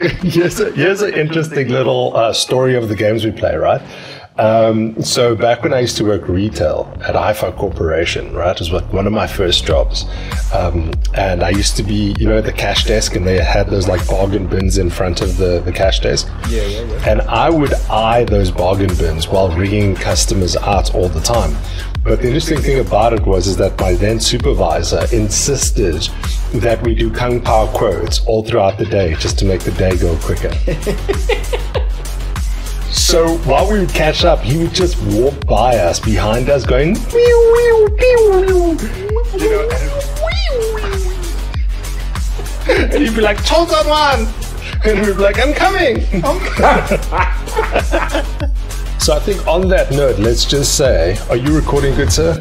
Here's an interesting little story of the games we play, right? So back when I used to work retail at Hi-Fi Corporation, right, it was one of my first jobs. And I used to be, at the cash desk, and they had those like bargain bins in front of the cash desk. Yeah. And I would eye those bargain bins while ringing customers out all the time. But the interesting thing about it is that my then supervisor insisted that we do Kung Pow quotes all throughout the day just to make the day go quicker. So while we would catch up, he would just walk by us, behind us, going, "Wee, wee, wee, wee." And he'd be like, "Chosan-wan!" And we'd be like, "I'm coming." So I think on that note, let's just say, are you recording, good sir?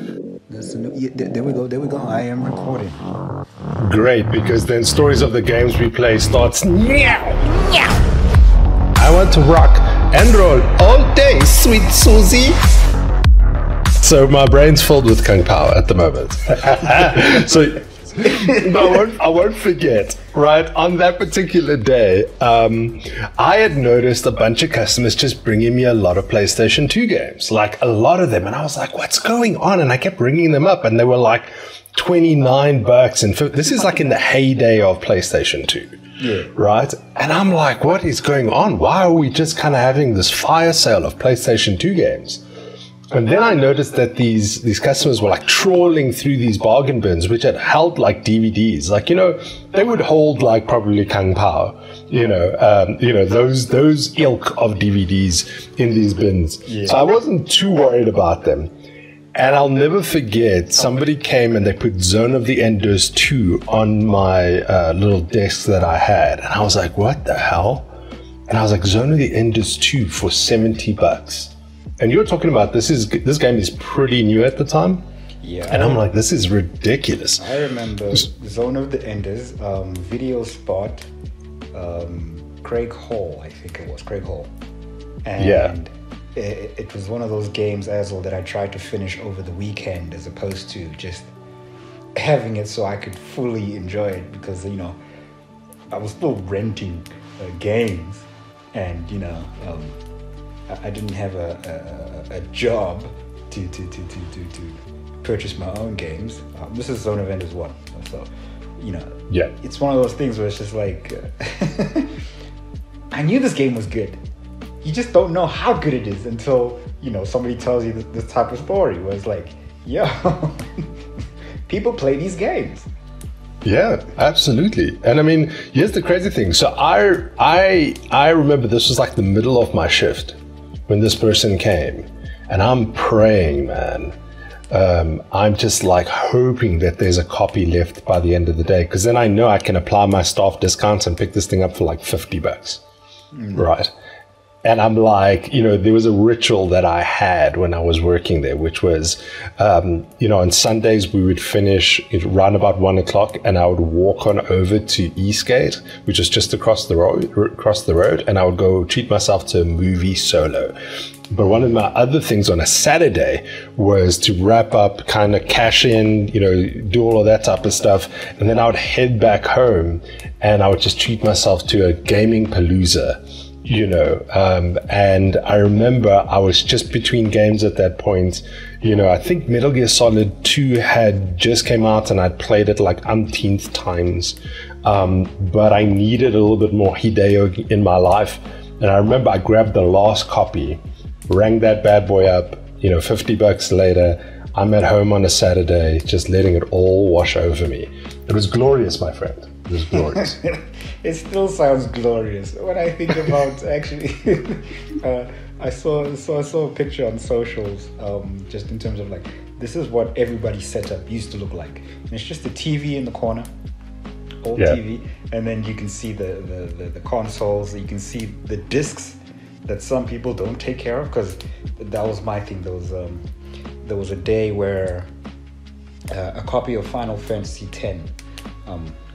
There we go. I am recording. Great, because then Stories of the Games We Play starts now. I want to rock and roll all day, sweet Susie. So my brain's filled with Kung Pow at the moment. So I won't forget, right, on that particular day, I had noticed a bunch of customers just bringing me a lot of PlayStation 2 games, like a lot of them. And I was like, what's going on? And I kept ringing them up, and they were like $29. And this is like in the heyday of PlayStation 2. Yeah. Right? And I'm like, what is going on? Why are we just kind of having this fire sale of PlayStation 2 games? And then I noticed that these customers were like trawling through these bargain bins, which had held like DVDs. Like, they would hold like probably Kung Pow, those ilk of DVDs in these bins. Yeah. So I wasn't too worried about them. And I'll never forget, somebody came and they put Zone of the Enders 2 on my little desk that I had. And I was like, what the hell? And I was like, Zone of the Enders 2 for $70. And you're talking about this game is pretty new at the time. Yeah. And I'm like, this is ridiculous. I remember Zone of the Enders, Video Spot, Craig Hall, I think it was, Craig Hall. And yeah. It was one of those games as well that I tried to finish over the weekend as opposed to just having it so I could fully enjoy it, because, I was still renting games, and, I didn't have a job to purchase my own games. This is Zone of Enders 1, so, yeah. It's one of those things where it's just like, I knew this game was good. You just don't know how good it is until, somebody tells you this type of story where it's like, yo, people play these games. Yeah, absolutely. And I mean, here's the crazy thing. So I remember this was like the middle of my shift when this person came, and I'm praying, man. I'm just like hoping that there's a copy left by the end of the day, because then I know I can apply my staff discounts and pick this thing up for like $50. Right? And I'm like, there was a ritual that I had when I was working there, which was, on Sundays we would finish around about 1:00, and I would walk on over to Eastgate, which is just across the road, and I would go treat myself to a movie solo. But one of my other things on a Saturday was to wrap up, kind of cash in, do all of that type of stuff. And then I would head back home, and I would just treat myself to a Gamepalooza. And I remember I was just between games at that point. I think Metal Gear Solid 2 had just came out, and I'd played it like umpteenth times. But I needed a little bit more Hideo in my life. And I remember I grabbed the last copy, rang that bad boy up, $50 later, I'm at home on a Saturday, just letting it all wash over me. It was glorious, my friend. It was glorious. It still sounds glorious. When I think about actually, I saw a picture on socials, just in terms of like, this is what everybody's setup used to look like. And it's just a TV in the corner, old TV, and then you can see the consoles, you can see the discs that some people don't take care of, because that was my thing. There was a day where a copy of Final Fantasy X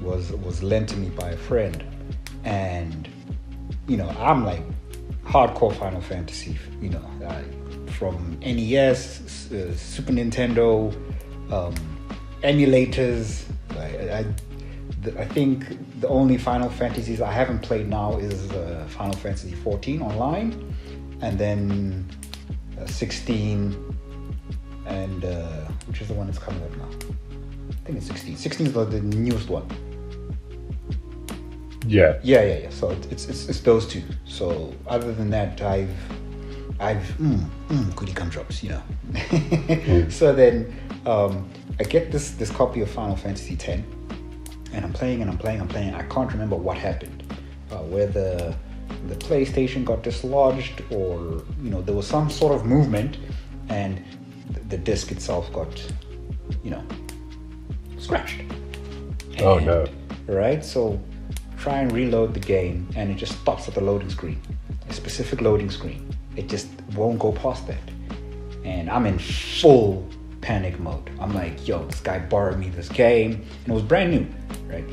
was lent to me by a friend, and I'm like hardcore Final Fantasy, from NES, Super Nintendo, emulators. I think the only Final Fantasies I haven't played now is Final Fantasy 14 online, and then 16, and which is the one that's coming up now? I think it's 16. 16 is the newest one. Yeah. So it's those two. So other than that, I've goody gumdrops, you know. So then I get this copy of Final Fantasy X, and I'm playing. I can't remember what happened, whether the PlayStation got dislodged or, you know, there was some sort of movement, and the disc itself got, you know, scratched. Oh no! Right, so try and reload the game, and it just stops at the loading screen, a specific loading screen. It just won't go past that, and I'm in full panic mode. I'm like, yo, this guy borrowed me this game, and it was brand new, right?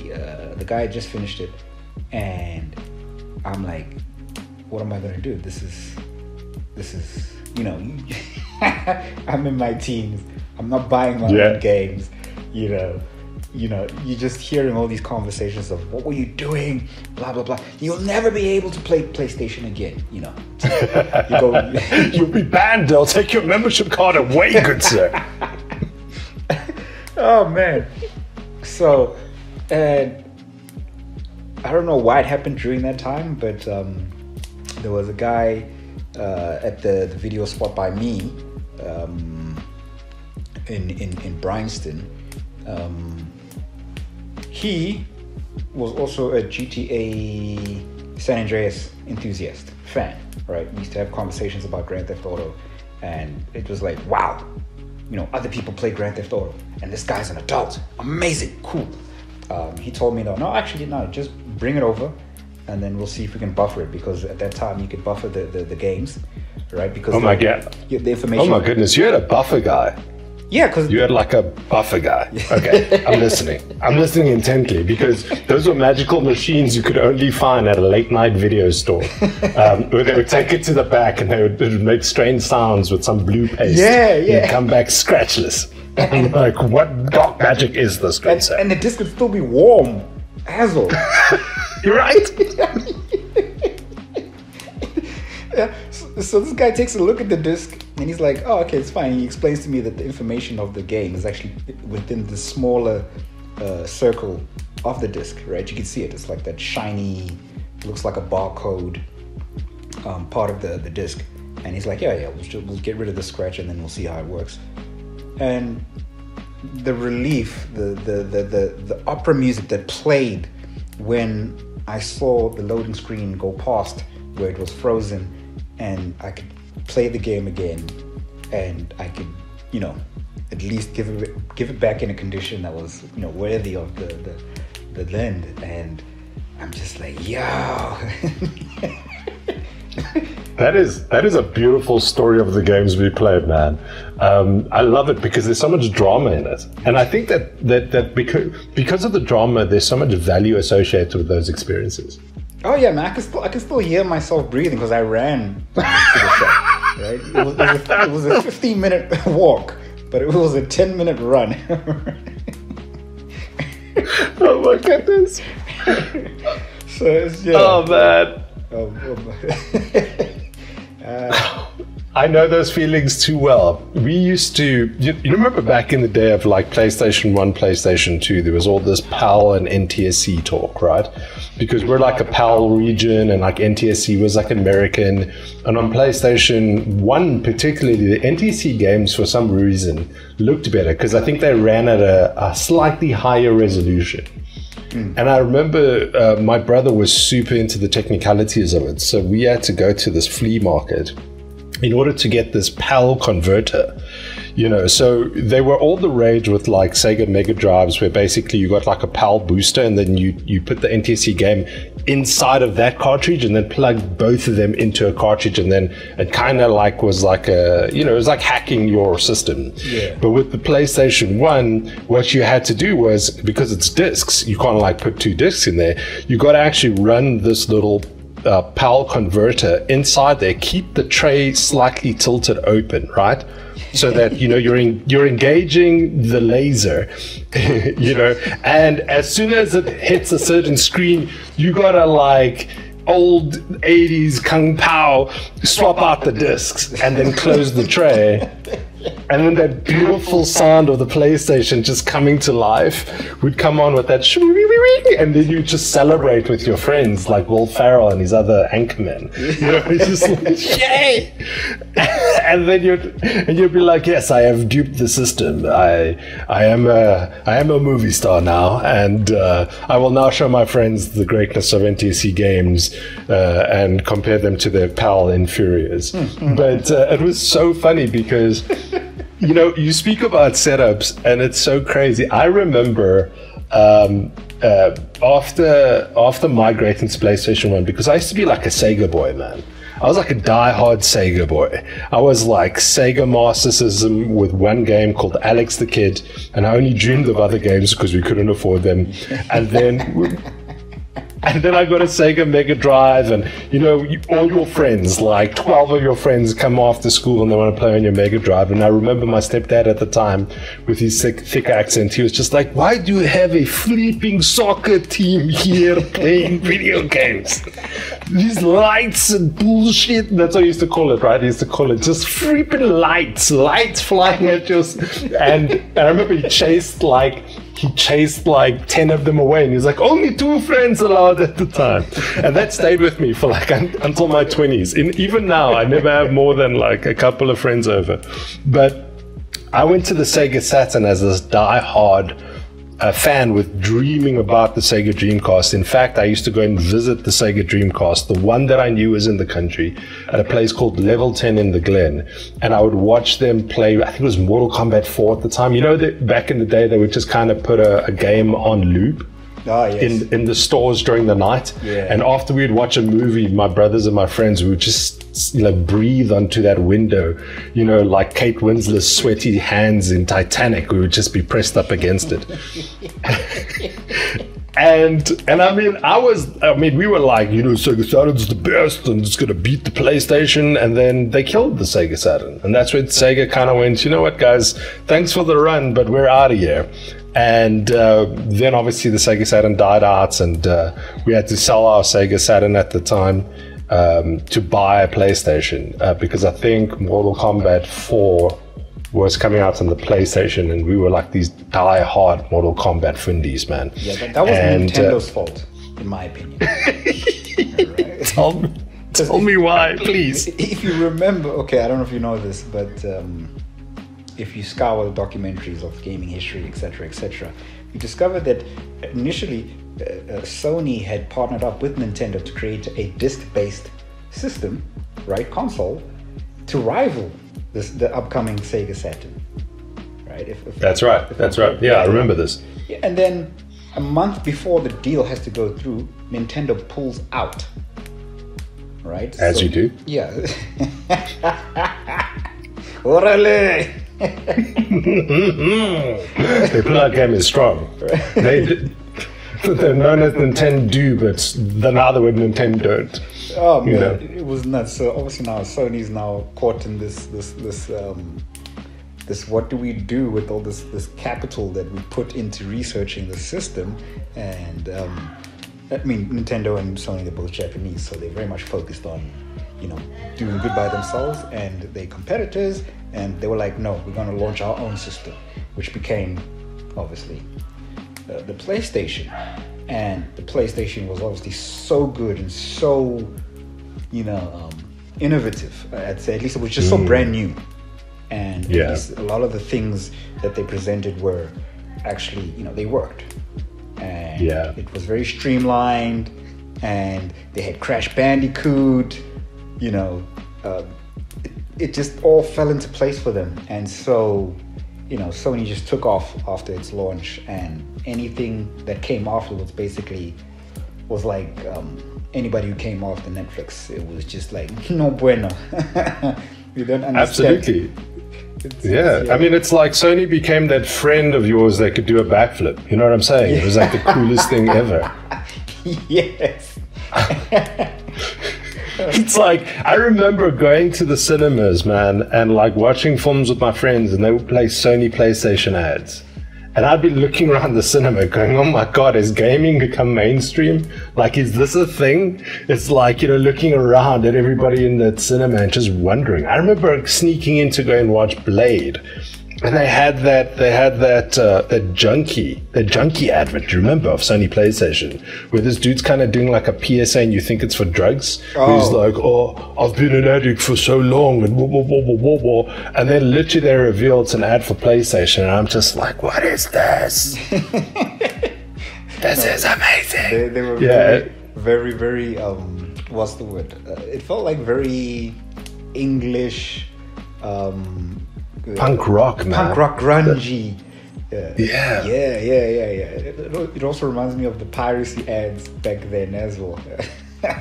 The guy had just finished it, and I'm like, what am I gonna do? This is, you know, I'm in my teens. I'm not buying my own games, you know, you're just hearing all these conversations of what were you doing, blah blah blah. You'll never be able to play PlayStation again, you know. You go, you'll be banned. They'll take your membership card away, good sir. Oh man. So, and I don't know why it happened during that time, but there was a guy at the video spot by me in Bryanston. He was also a GTA San Andreas enthusiast, fan, right? We used to have conversations about Grand Theft Auto, and it was like, wow, you know, other people play Grand Theft Auto, and this guy's an adult. Amazing, cool. He told me, no, actually, no, just bring it over, and then we'll see if we can buffer it, because at that time you could buffer the games, right? Because oh my god, the information. Oh my goodness, you had a buffer guy. Yeah, because you had like a buffer guy. Okay, I'm listening intently, because those were magical machines you could only find at a late night video store, where they would take it to the back and it would make strange sounds with some blue paste. Yeah. And come back scratchless. I'm like, what dark magic is this? And the disc would still be warm. Asshole. You're right. Yeah. So this guy takes a look at the disc, and he's like, oh, okay, it's fine. He explains to me that the information of the game is actually within the smaller circle of the disc, right? You can see it. It's like that shiny, looks like a barcode part of the disc. And he's like, yeah, we'll get rid of the scratch, and then we'll see how it works. And the relief, the opera music that played when I saw the loading screen go past where it was frozen, and I could play the game again, and I could, you know, at least give it back in a condition that was, you know, worthy of the lend. And I'm just like, yo. That is a beautiful story of the games we played, man. I love it because there's so much drama in it, and I think that because of the drama, there's so much value associated with those experiences. Oh yeah, man! I can still hear myself breathing because I ran to the shop. Right? It was a 15-minute walk, but it was a 10-minute run. Oh my goodness! So it's, yeah. Oh man! I know those feelings too well. We used to, you remember back in the day of like PlayStation 1, PlayStation 2, there was all this PAL and NTSC talk, right? Because we're like a PAL region, and like NTSC was like American. And on PlayStation 1 particularly, the NTSC games for some reason looked better, because I think they ran at a slightly higher resolution. And I remember my brother was super into the technicalities of it, so we had to go to this flea market in order to get this PAL converter, you know. So they were all the rage with like Sega Mega Drives, where basically you got like a PAL booster, and then you put the NTSC game inside of that cartridge, and then plug both of them into a cartridge, and then it kind of like was like a, you know, it was like hacking your system. Yeah. But with the PlayStation 1, what you had to do was, because it's discs, you can't like put two discs in there, you got to actually run this little PAL converter, inside there, keep the tray slightly tilted open, right? So that, you know, you're engaging the laser, you know, and as soon as it hits a certain screen, you gotta like old 80s Kung Pow, swap out the discs and then close the tray. And then that beautiful sound of the PlayStation just coming to life would come on with that shoo-wee-wee-wee, and then you just celebrate with your friends like Will Ferrell and his other anchormen. You know, it's just like, yay! And then you'd be like, yes, I have duped the system. I am a movie star now, and I will now show my friends the greatness of NTSC games and compare them to their PAL inferiors. But it was so funny because, you know, you speak about setups and it's so crazy. I remember after migrating to PlayStation 1, because I used to be like a Sega boy, man. I was like a die-hard Sega boy. I was like Sega Master System with one game called Alex the Kid, and I only dreamed of other games because we couldn't afford them. And then I got a Sega Mega Drive, and you know, all your friends, like 12 of your friends, come after school and they want to play on your Mega Drive. And I remember my stepdad at the time, with his thick accent, he was just like, "Why do you have a flipping soccer team here playing video games? These lights and bullshit." That's what he used to call it, right? He used to call it just flipping lights flying at you. And I remember he chased like 10 of them away, and he was like, only 2 friends allowed at the time. And that stayed with me for like until my 20s. Even now, I never have more than like a couple of friends over. But I went to the Sega Saturn as this die-hard fan with dreaming about the Sega Dreamcast. In fact, I used to go and visit the Sega Dreamcast, the one that I knew was in the country, at a place called Level 10 in the Glen. And I would watch them play, I think it was Mortal Kombat 4 at the time. You know, that back in the day, they would just kind of put a game on loop. Oh, yes. in the stores during the night. Yeah. And after we'd watch a movie, my brothers and my friends, we would just, you know, breathe onto that window, you know, like Kate Winslet's sweaty hands in Titanic. We would just be pressed up against it. And I mean, we were like, you know, Sega Saturn's the best and it's going to beat the PlayStation. And then they killed the Sega Saturn. And that's when Sega kind of went, you know what, guys, thanks for the run, but we're out of here. And then obviously the Sega Saturn died out, and we had to sell our Sega Saturn at the time to buy a PlayStation, because I think Mortal Kombat 4 was coming out on the PlayStation, and we were like these die-hard Mortal Kombat fundies, man. Yeah, that was Nintendo's fault, in my opinion. Right? Tell me why, please. If you remember, okay, I don't know if you know this, but if you scour the documentaries of gaming history, etc., you discover that initially Sony had partnered up with Nintendo to create a disc-based system, right, console, to rival the upcoming Sega Saturn, right? That's right. Yeah, I remember this. Yeah, and then a month before the deal has to go through, Nintendo pulls out, right? As you do. Yeah. Orale! They play our game is strong. They're known as Nintendo, but now the word Nintendo don't. Oh man, you know? It was nuts. So obviously now Sony's now caught in this what do we do with all this capital that we put into researching the system? And I mean, Nintendo and Sony, they're both Japanese, so they're very much focused on, you know, doing good by themselves and their competitors. And they were like, no, we're going to launch our own system, which became, obviously, the PlayStation. And the PlayStation was obviously so good and so, you know, innovative. I'd say at least it was just so brand new. And yeah, a lot of the things that they presented were actually, you know, they worked. And yeah, it was very streamlined, and they had Crash Bandicoot, you know, it just all fell into place for them. And so, you know, Sony just took off after its launch, and anything that came afterwards basically was like anybody who came after Netflix. It was just like, no bueno. You don't understand. Absolutely. Yeah, I mean, it's like Sony became that friend of yours that could do a backflip. You know what I'm saying? It was like the coolest thing ever. Yes. It's like, I remember going to the cinemas, man, and like watching films with my friends, and they would play Sony PlayStation ads. And I'd be looking around the cinema going, oh my God, has gaming become mainstream? Like, is this a thing? It's like, looking around at everybody in the cinema and just wondering. I remember sneaking in to go and watch Blade. And they had that junkie advert, do you remember, of Sony PlayStation, where this dude's kind of doing like a PSA and you think it's for drugs. Oh. He's like, oh, I've been an addict for so long, and whoa. And then literally they reveal it's an ad for PlayStation, and I'm just like, what is this? This is amazing. They were very, what's the word? It felt like very English, punk rock, man. Punk rock, grungy. Yeah. It also reminds me of the piracy ads back then as well.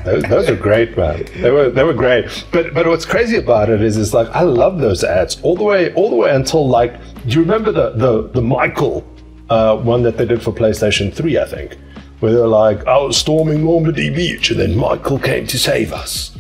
those are great, man. They were great. But what's crazy about it is like, I love those ads all the way until, like, do you remember the Michael one that they did for PlayStation 3, I think, where they were like, I was storming Normandy Beach and then Michael came to save us.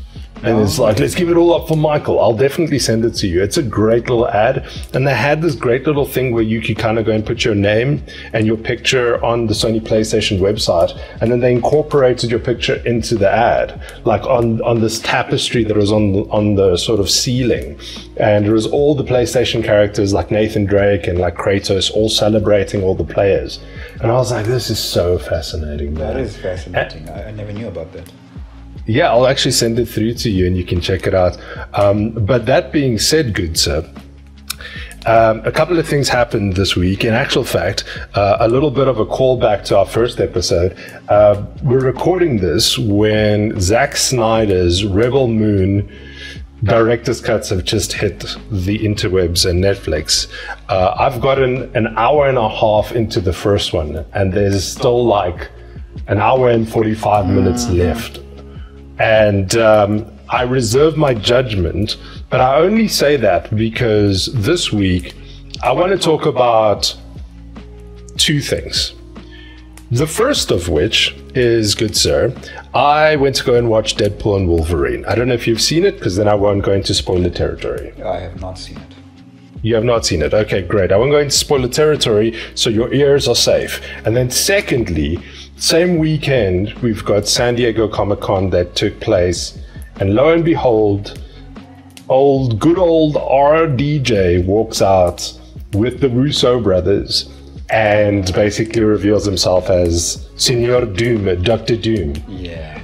And it's like, let's give it all up for Michael. I'll definitely send it to you. It's a great little ad. And they had this great little thing where you could kind of go and put your name and your picture on the Sony PlayStation website. And then they incorporated your picture into the ad, like on this tapestry that was on the sort of ceiling. And it was all the PlayStation characters like Nathan Drake and like Kratos all celebrating all the players. And I was like, this is so fascinating, man. That is fascinating. I never knew about that. Yeah, I'll actually send it through to you and you can check it out. But that being said, good sir, a couple of things happened this week. In actual fact, a little bit of a callback to our first episode. We're recording this when Zack Snyder's Rebel Moon director's cuts have just hit the interwebs and Netflix. I've gotten an hour and a half into the first one, and there's still like an hour and 45 minutes left. And I reserve my judgment, but I only say that because this week I want to talk about two things. The first of which is, good sir, I went to go and watch Deadpool and Wolverine. I don't know if you've seen it, because then I won't go into spoiler territory. I have not seen it. You have not seen it? Okay, great. I won't go into spoiler territory, so your ears are safe. And then secondly, same weekend, we've got San Diego Comic-Con that took place, and lo and behold, good old RDJ walks out with the Russo brothers and basically reveals himself as Senor Doom, Dr. Doom. Yeah.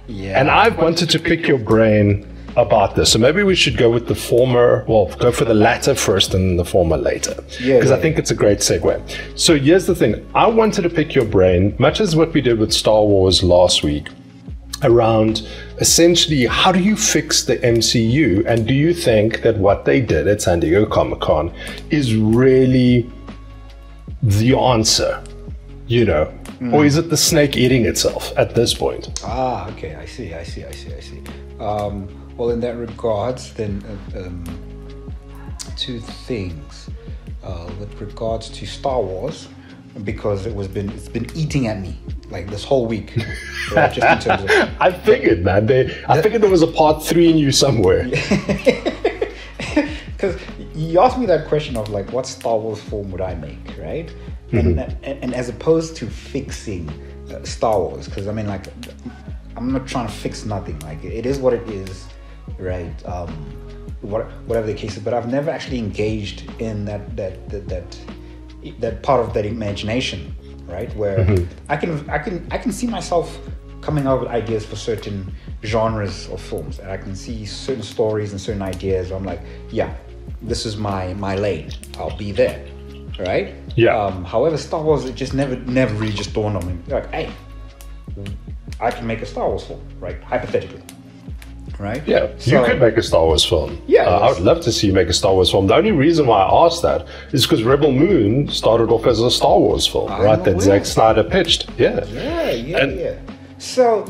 And I've wanted to pick your brain about this, so maybe we should go with the former, go for the latter first and the former later, because I think it's a great segue. So here's the thing, I wanted to pick your brain, much as what we did with Star Wars last week, around essentially how do you fix the MCU, and do you think that what they did at San Diego Comic-Con is really the answer, or is it the snake eating itself at this point? Okay, I see. Well, in that regards, then two things. With regards to Star Wars, because it's been eating at me like this whole week. Right? Just in terms of, I figured, man. I figured there was a part 3 in you somewhere. Because you asked me that question of like, what Star Wars film would I make, right? Mm-hmm. And as opposed to fixing Star Wars, because I mean, like, I'm not trying to fix nothing. Like, it is what it is. Right, whatever the case is, but I've never actually engaged in that part of that imagination, right? Where I can see myself coming up with ideas for certain genres of films, and I can see certain stories and certain ideas. I'm like, yeah, this is my lane. I'll be there, right? Yeah. However, Star Wars, it just never really just dawned on me. Like, hey, I can make a Star Wars film, right? Hypothetically. Right? Yeah, you could make a Star Wars film. Yeah, I would love to see you make a Star Wars film. The only reason why I asked that is because Rebel Moon started off as a Star Wars film, right? That Zack Snyder pitched. Yeah. So,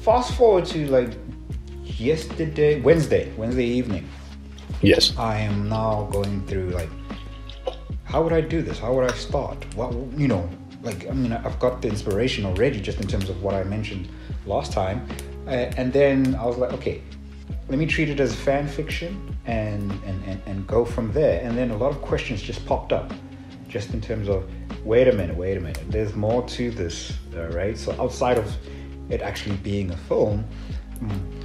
fast forward to like Wednesday evening. Yes. I am now going through like, how would I do this? How would I start? Well, like, I mean, I've got the inspiration already just in terms of what I mentioned last time. And then I was like, okay, let me treat it as fan fiction and go from there. And then a lot of questions just popped up, just in terms of, wait a minute, there's more to this, right? So outside of it actually being a film,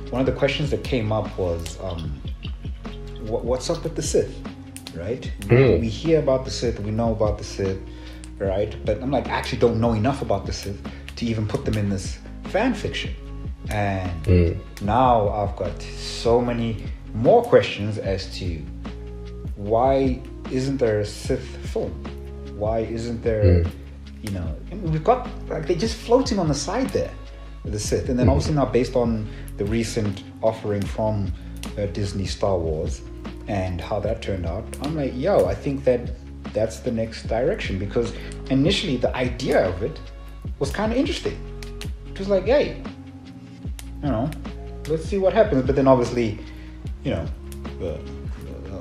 one of the questions that came up was, what's up with the Sith, right? We hear about the Sith, we know about the Sith, right? But I'm like, I actually don't know enough about the Sith to even put them in this fan fiction. And now I've got so many more questions as to why isn't there a Sith film? Why isn't there, you know, we've got, like, they're just floating on the side there, the Sith. And then obviously now, based on the recent offering from Disney Star Wars and how that turned out, I'm like, yo, I think that's the next direction. Because initially the idea of it was kind of interesting. It was like, hey, you know, let's see what happens. But then obviously, you know,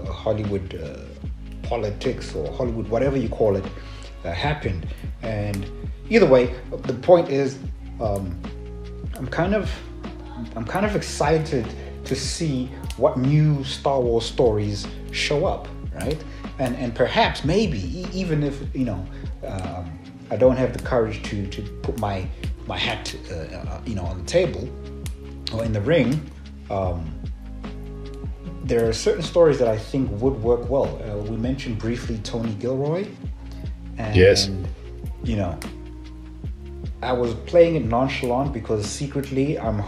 Hollywood politics, or Hollywood, whatever you call it, happened. And either way, the point is, I'm kind of excited to see what new Star Wars stories show up, right? And perhaps, maybe, even if, you know, I don't have the courage to put my hat, you know, on the table or in the ring, there are certain stories that I think would work well. We mentioned briefly Tony Gilroy. And, yes. You know, I was playing it nonchalant because secretly I'm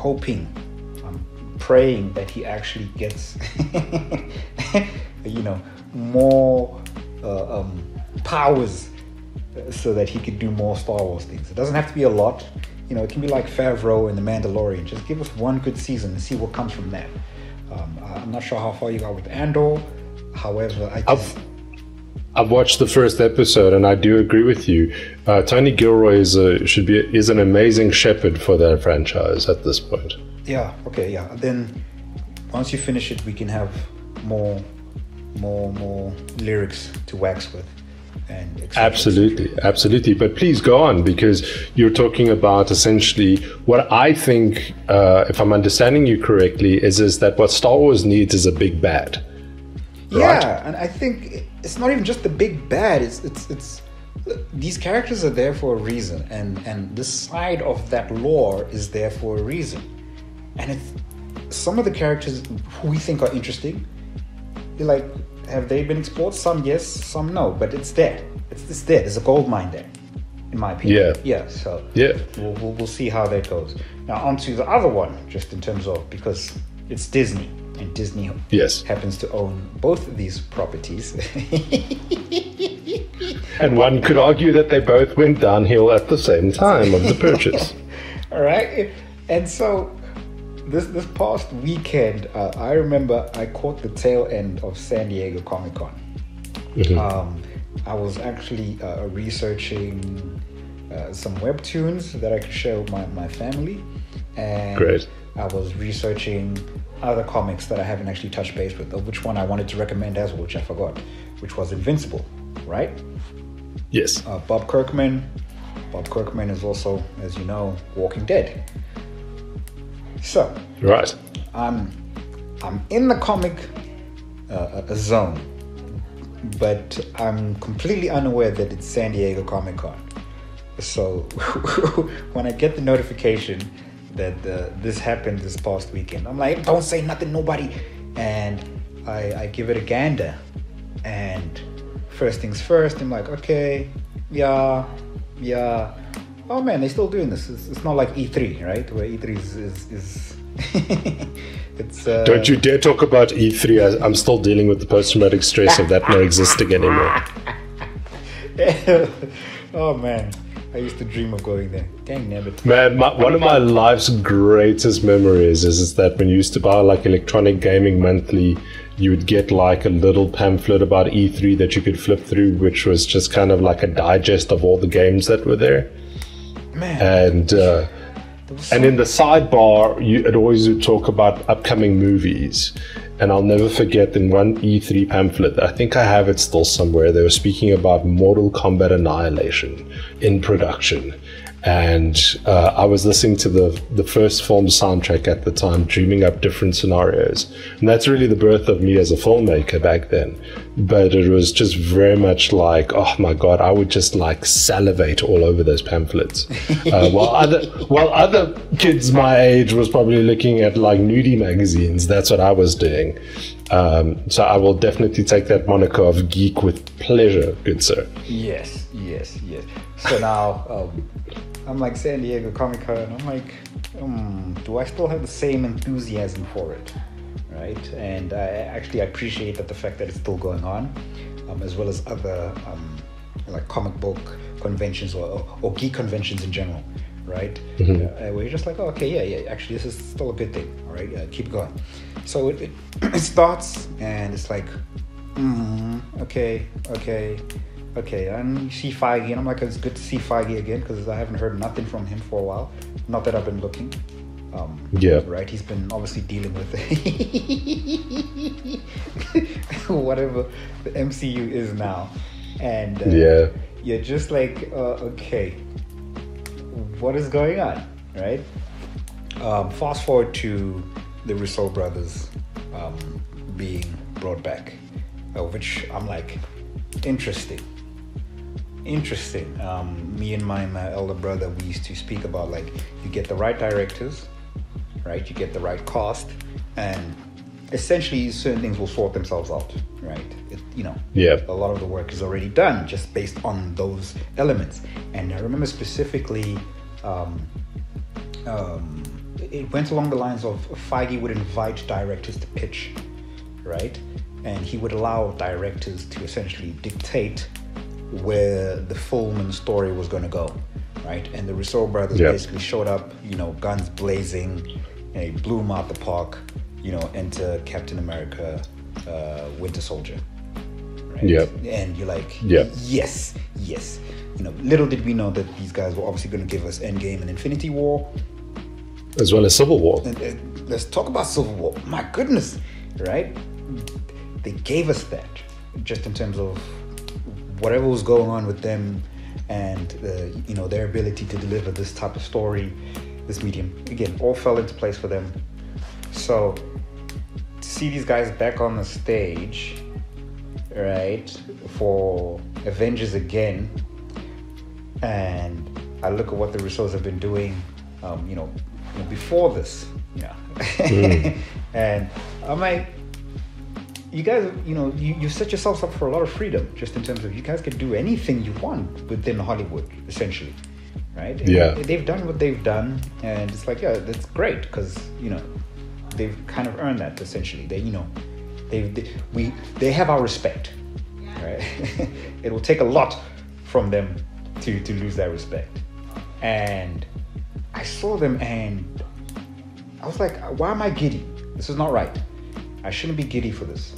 praying that he actually gets, you know, more powers so that he could do more Star Wars things. It doesn't have to be a lot. You know, it can be like Favreau and The Mandalorian. Just give us one good season and see what comes from that. I'm not sure how far you got with Andor. However, I've watched the first episode, and I do agree with you. Tony Gilroy is an amazing shepherd for that franchise at this point. Yeah. Okay. Yeah. Then once you finish it, we can have more lyrics to wax with. And absolutely. But please go on, because you're talking about essentially what I think, if I'm understanding you correctly, is that what Star Wars needs is a big bad. Right? Yeah, and I think it's not even just the big bad. It's these characters are there for a reason, and this side of that lore is there for a reason. And it's some of the characters who we think are interesting. You're like, have they been explored? Some yes, some no, but it's there. It's there. There's a gold mine there, in my opinion. Yeah. So we'll see how that goes. Now on to the other one, just in terms of, because it's Disney, and Disney happens to own both of these properties. And one could argue that they both went downhill at the same time of the purchase. All right, and so. This past weekend, I remember I caught the tail end of San Diego Comic-Con. I was actually researching some webtoons that I could share with my family. And great. I was researching other comics that I haven't actually touched base with, of which one I wanted to recommend as well, which I forgot, which was Invincible, right? Yes. Bob Kirkman is also, as you know, Walking Dead. So, right, I'm in the comic zone, but I'm completely unaware that it's San Diego Comic-Con. So when I get the notification that this happened this past weekend, I'm like, don't say nothing, nobody. And I give it a gander. And first things first, I'm like, okay, yeah. Oh man, they're still doing this. It's not like E3, right? Where E3 is it's. Don't you dare talk about E3. I'm still dealing with the post-traumatic stress of that not existing anymore. Oh man, I used to dream of going there. Dang nabbit. Man, one of my life's greatest memories is that when you used to buy like Electronic Gaming Monthly, you would get like a little pamphlet about E3 that you could flip through, which was just kind of like a digest of all the games that were there. Man. And in the sidebar, it always would talk about upcoming movies. And I'll never forget, in one E3 pamphlet, I think I have it still somewhere, they were speaking about Mortal Kombat Annihilation in production. And I was listening to the first film soundtrack at the time, dreaming up different scenarios. And that's really the birth of me as a filmmaker back then. But it was just very much like, oh my God, I would just like salivate all over those pamphlets. While other kids my age was probably looking at like nudie magazines, that's what I was doing. So I will definitely take that moniker of geek with pleasure, good sir. Yes. So now, I'm like San Diego Comic Con, and I'm like, do I still have the same enthusiasm for it, right? And I appreciate that the fact that it's still going on, as well as other like comic book conventions or geek conventions in general, right? Where you're just like, oh, okay, yeah, actually this is still a good thing, all right? Keep going. So it starts, and it's like, okay. And you see Feige, and I'm like, it's good to see Feige again, because I haven't heard nothing from him for a while. Not that I've been looking. Right? He's been obviously dealing with whatever the MCU is now. And you're just like, okay, what is going on, right? Fast forward to the Russo brothers being brought back, which I'm like, interesting. Me and my elder brother, we used to speak about, like, you get the right directors, right? You get the right cast, and essentially certain things will sort themselves out, right? A lot of the work is already done just based on those elements. And I remember specifically, it went along the lines of Feige would invite directors to pitch, right? And he would allow directors to essentially dictate where the film and story was going to go, right? And the Russo brothers basically showed up, guns blazing, and they blew them out the park, enter Captain America, Winter Soldier, right? And you're like, yes. Little did we know that these guys were obviously going to give us Endgame and Infinity War, as well as Civil War. And let's talk about Civil War. My goodness, right? They gave us that, just in terms of whatever was going on with them, and their ability to deliver this type of story, this medium, again, all fell into place for them. So to see these guys back on the stage, right, for Avengers again, and I look at what the Russos have been doing, before this, and I'm like, you guys, you set yourselves up for a lot of freedom, just in terms of you guys can do anything you want within Hollywood, essentially, right? And they've done what they've done, and it's like, that's great, because they've kind of earned that, essentially. They have our respect, right? It will take a lot from them to lose that respect. And I saw them, and I was like, why am I giddy? This is not right. I shouldn't be giddy for this,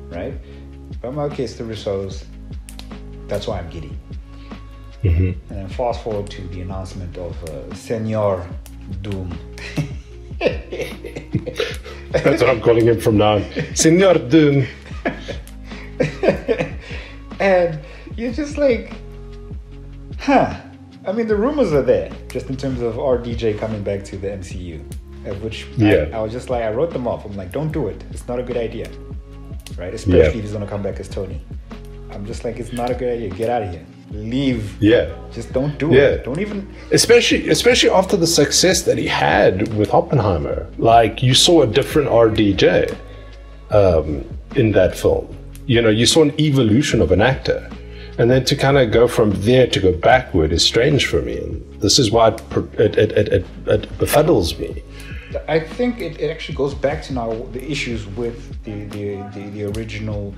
right? But I'm like, okay, it's the Russos. That's why I'm giddy. And then fast forward to the announcement of Senor Doom. That's what I'm calling him from now on. Senor Doom. And you're just like, I mean, the rumors are there, just in terms of RDJ coming back to the MCU. At which I was just like, I wrote them off. I'm like, don't do it. It's not a good idea, right? Especially if he's gonna come back as Tony. I'm just like, it's not a good idea. Get out of here. Leave. Just don't do it. Don't even. Especially after the success that he had with Oppenheimer. Like, you saw a different RDJ in that film. You saw an evolution of an actor. And then to kind of go from there to go backward is strange for me. And this is why it befuddles me. I think it actually goes back to now the issues with the original,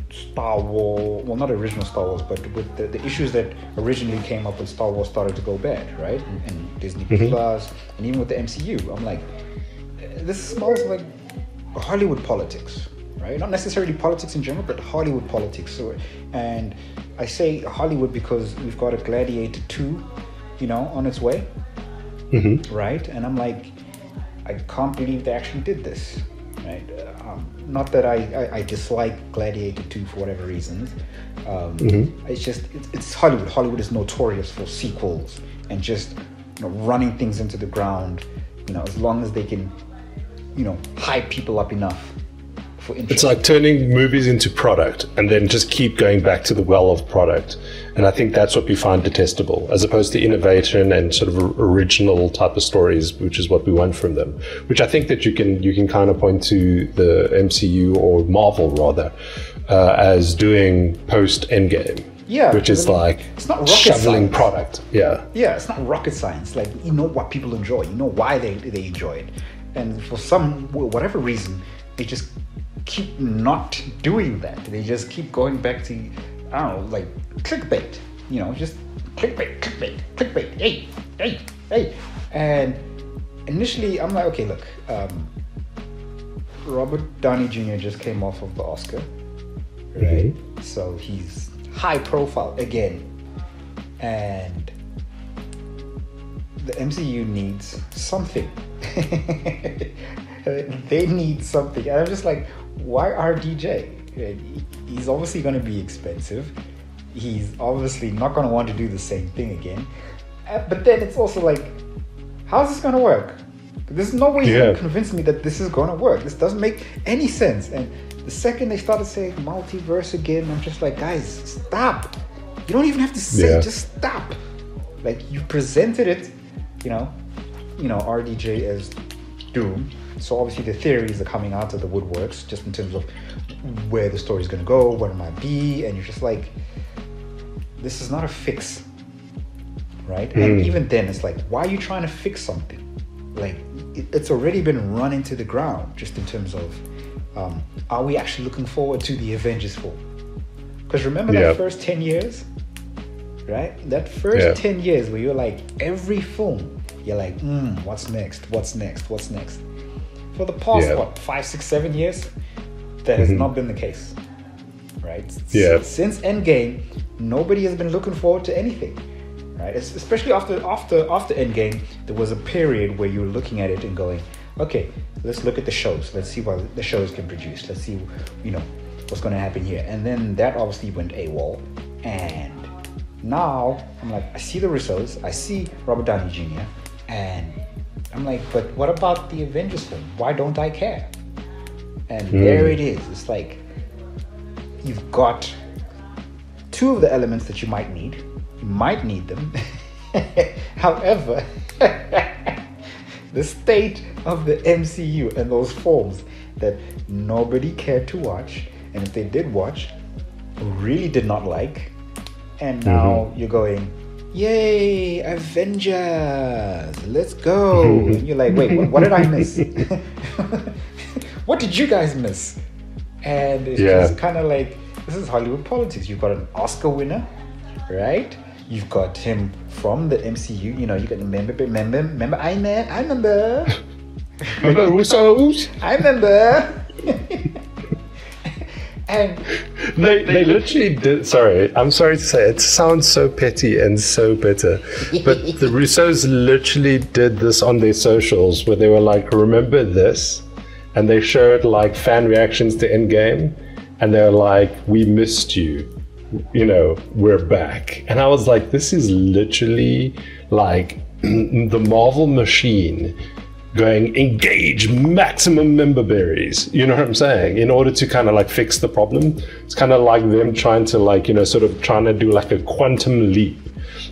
Star Wars. Well, not original Star Wars, but with the issues that originally came up when Star Wars started to go bad, right? And Disney Plus, and even with the MCU. I'm like, this smells like Hollywood politics, right? Not necessarily politics in general, but Hollywood politics. So, and I say Hollywood because we've got a Gladiator 2, on its way, right? And I'm like, I can't believe they actually did this, right? Not that I dislike Gladiator 2 for whatever reasons. It's just, it's Hollywood. Hollywood is notorious for sequels and just, running things into the ground, as long as they can, hype people up enough for interest. It's like turning movies into product and then just keep going back to the well of product. And I think that's what we find detestable, as opposed to innovation and sort of original type of stories, which is what we want from them. Which I think that you can kind of point to the MCU, or Marvel rather, as doing post Endgame. Yeah, which is like it's not rocket shoveling science. product. Yeah, it's not rocket science. Like, what people enjoy, why they enjoy it, and for whatever reason, they just keep not doing that. They just keep going back to, I don't know, like clickbait. Just clickbait. Hey. And initially, I'm like, okay, look, Robert Downey Jr. just came off of the Oscar, right? Mm-hmm. So he's high profile again, and the MCU needs something. They need something, and I'm just like, why RDJ? He's obviously going to be expensive. He's obviously not going to want to do the same thing again. But then it's also like, how's this going to work? There's no way you can convince me that this is going to work. This doesn't make any sense. And the second they started saying multiverse again, I'm just like, guys, stop. You don't even have to say, just stop. Like, you presented it, RDJ as Doom. So obviously the theories are coming out of the woodworks, just in terms of where the story's going to go, what it might be. And you're just like, this is not a fix, right? And even then, it's like, why are you trying to fix something? Like, it's already been run into the ground, just in terms of, are we actually looking forward to the Avengers film? Because remember that first 10 years, right? That first 10 years where you're like, every film, you're like, what's next? For the past, 5, 6, 7 years, that has not been the case, right? Since Endgame, nobody has been looking forward to anything, right? Especially after Endgame, there was a period where you were looking at it and going, okay, let's look at the shows. Let's see what the shows can produce. Let's see, what's going to happen here. And then that obviously went AWOL. And now I'm like, I see the Russos, I see Robert Downey Jr., and I'm like, but what about the Avengers film? Why don't I care? And there it is. It's like, you've got two of the elements that you might need. You might need them. However, the state of the MCU and those films that nobody cared to watch, and if they did watch, really did not like, and now you're going, yay, Avengers, let's go. And you're like, wait, what did I miss? What did you guys miss? And it's just kind of like, this is Hollywood politics. You've got an Oscar winner, right? You've got him from the MCU. You got the remember Iron Man. I remember. Remember Russos? I remember. And they literally did. Sorry, I'm sorry to say it sounds so petty and so bitter, but the Russos literally did this on their socials, where they were like, "Remember this," and they showed like fan reactions to Endgame, and they were like, "We missed you. We're back." And I was like, this is literally like the Marvel machine going, engage maximum member berries, you know what I'm saying, in order to kind of like fix the problem. It's kind of like them trying to like, sort of trying to do like a quantum leap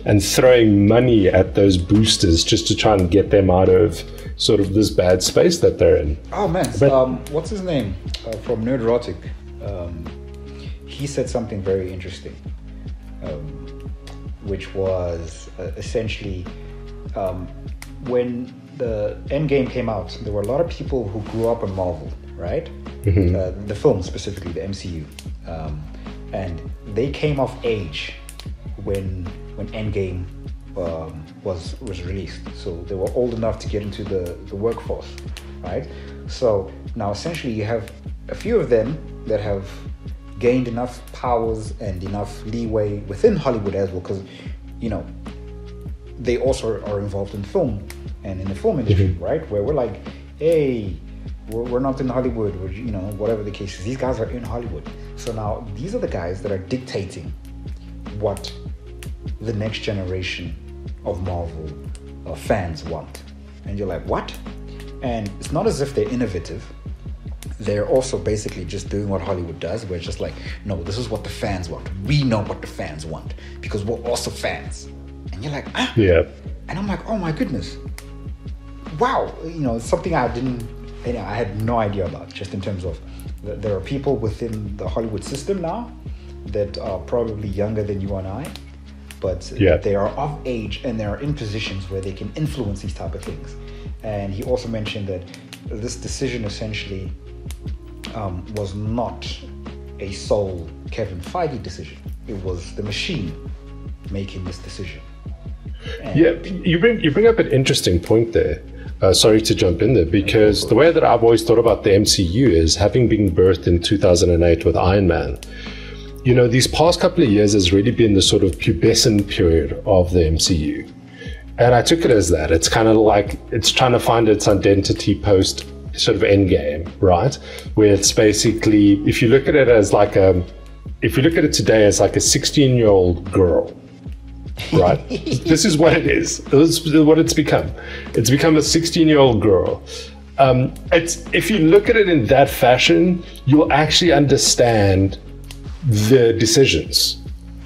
and throwing money at those boosters just to try and get them out of sort of this bad space that they're in. Oh man, what's his name from Nerdrotic? He said something very interesting, which was essentially when the Endgame came out, there were a lot of people who grew up on Marvel, right? The film specifically, the MCU, and they came of age when Endgame was released. So they were old enough to get into the workforce, right? So now essentially you have a few of them that have gained enough powers and enough leeway within Hollywood as well, because they also are involved in film and in the film industry, right? Where we're like, hey, we're not in Hollywood, whatever the case is. These guys are in Hollywood. So now these are the guys that are dictating what the next generation of Marvel fans want. And you're like, what? And it's not as if they're innovative. They're also basically just doing what Hollywood does, where it's just like, no, this is what the fans want. We know what the fans want because we're also fans. And you're like, ah. Yeah. And I'm like, oh my goodness. Wow. It's something I had no idea about, just in terms of there are people within the Hollywood system now that are probably younger than you and I, but they are of age and they are in positions where they can influence these type of things. And he also mentioned that this decision essentially was not a sole Kevin Feige decision. It was the machine making this decision. And you bring up an interesting point there. Sorry to jump in there, because the way that I've always thought about the MCU is, having been birthed in 2008 with Iron Man, these past couple of years has really been the sort of pubescent period of the MCU. And I took it as that. It's kind of like it's trying to find its identity post sort of Endgame, right? Where it's basically, if you look at it as like if you look at it today as like a 16-year-old girl, right? This is what it is. This is what it's become. It's become a 16-year-old girl. If you look at it in that fashion, you'll actually understand the decisions.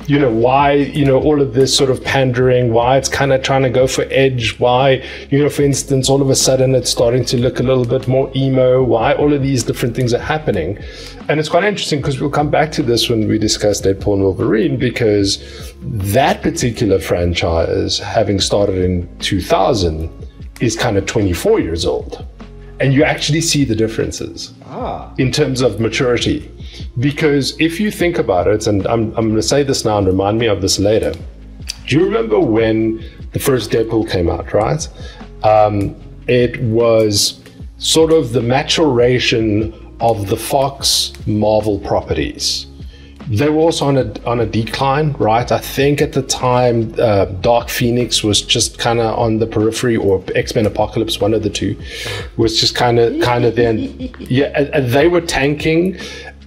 Why, all of this sort of pandering, why it's kind of trying to go for edge, why, for instance, all of a sudden it's starting to look a little bit more emo, why all of these different things are happening. And it's quite interesting, because we'll come back to this when we discuss Deadpool and Wolverine, because that particular franchise, having started in 2000, is kind of 24 years old. And you actually see the differences in terms of maturity. Because if you think about it, and I'm going to say this now and remind me of this later. Do you remember when the first Deadpool came out, right? It was sort of the maturation of the Fox Marvel properties. They were also on a decline, right? I think at the time, Dark Phoenix was just kind of on the periphery, or X-Men Apocalypse, one of the two, was just kind of then. Yeah, and they were tanking.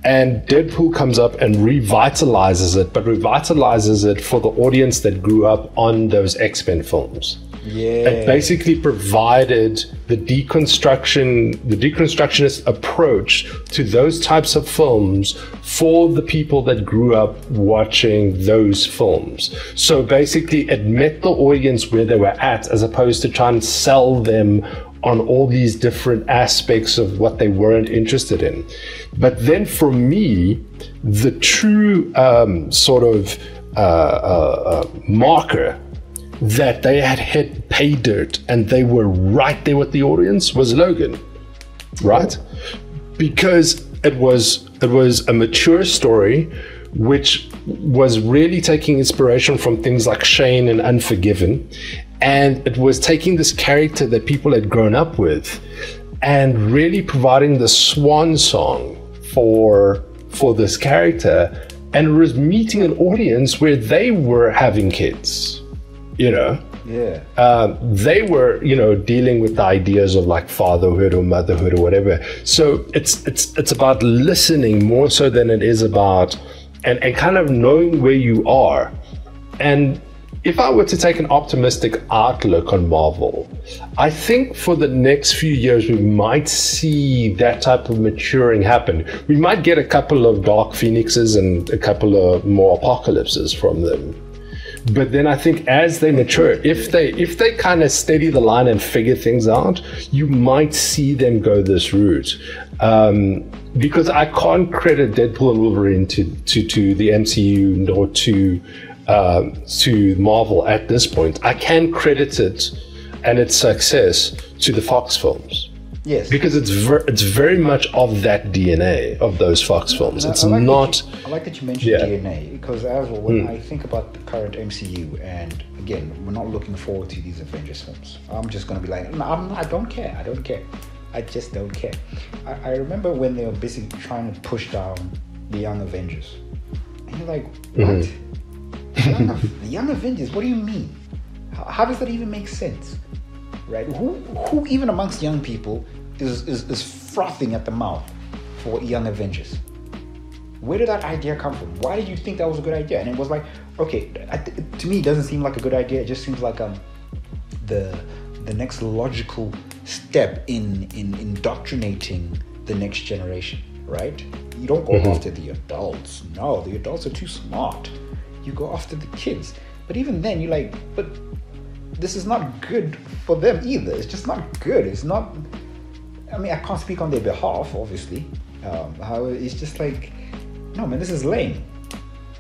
And Deadpool comes up and revitalizes it, but revitalizes it for the audience that grew up on those X-Men films. Yeah. It basically provided the deconstructionist approach to those types of films for the people that grew up watching those films. So basically it met the audience where they were at, as opposed to trying to sell them on all these different aspects of what they weren't interested in. But then for me, the true marker that they had hit pay dirt and they were right there with the audience was Logan, right? Because it was a mature story which was really taking inspiration from things like Shane and Unforgiven. And it was taking this character that people had grown up with and really providing the swan song for this character, and it was meeting an audience where they were having kids, Yeah. They were, dealing with the ideas of like fatherhood or motherhood or whatever. So it's about listening more so than it is about and kind of knowing where you are. And if I were to take an optimistic outlook on Marvel, I think for the next few years we might see that type of maturing happen. We might get a couple of Dark Phoenixes and a couple of more Apocalypses from them. But then I think as they mature, if they kind of steady the line and figure things out, you might see them go this route. Because I can't credit Deadpool and Wolverine to the MCU nor to Marvel at this point. I can credit it and its success to the Fox films. Yes, because it's very much of that DNA of those Fox films. It's not. I like that you mentioned DNA, because as well, when I think about the current MCU, and again, we're not looking forward to these Avengers films. I'm just gonna be like, no, I don't care. I just don't care. I remember when they were busy trying to push down the Young Avengers, and you're like, what? The Young Avengers? What do you mean? How does that even make sense? Right? Who even amongst young people is frothing at the mouth for Young Avengers? Where did that idea come from? Why did you think that was a good idea? And it was like, okay, to me, it doesn't seem like a good idea. It just seems like the next logical step in indoctrinating the next generation, right? You don't go after the adults. No, the adults are too smart. You go after the kids. But even then, you're like, but this is not good for them either. It's just not good. It's not. I mean, I can't speak on their behalf, obviously. However, it's just like, no, man, this is lame.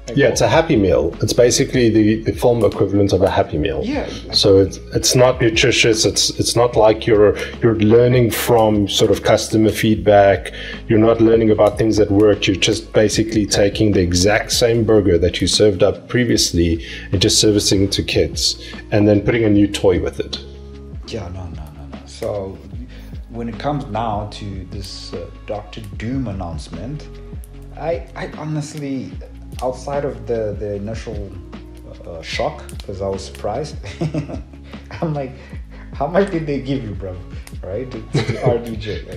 Like, yeah, it's a Happy Meal. It's basically the film equivalent of a Happy Meal. Yeah. So it's not nutritious. It's not like you're learning from sort of customer feedback. You're not learning about things that worked. You're just basically taking the exact same burger that you served up previously and just servicing it to kids, and then putting a new toy with it. Yeah, no. So when it comes now to this Dr. Doom announcement, I honestly, outside of the initial shock, because I was surprised, I'm like, how much did they give you, bro? Right? To RDJ.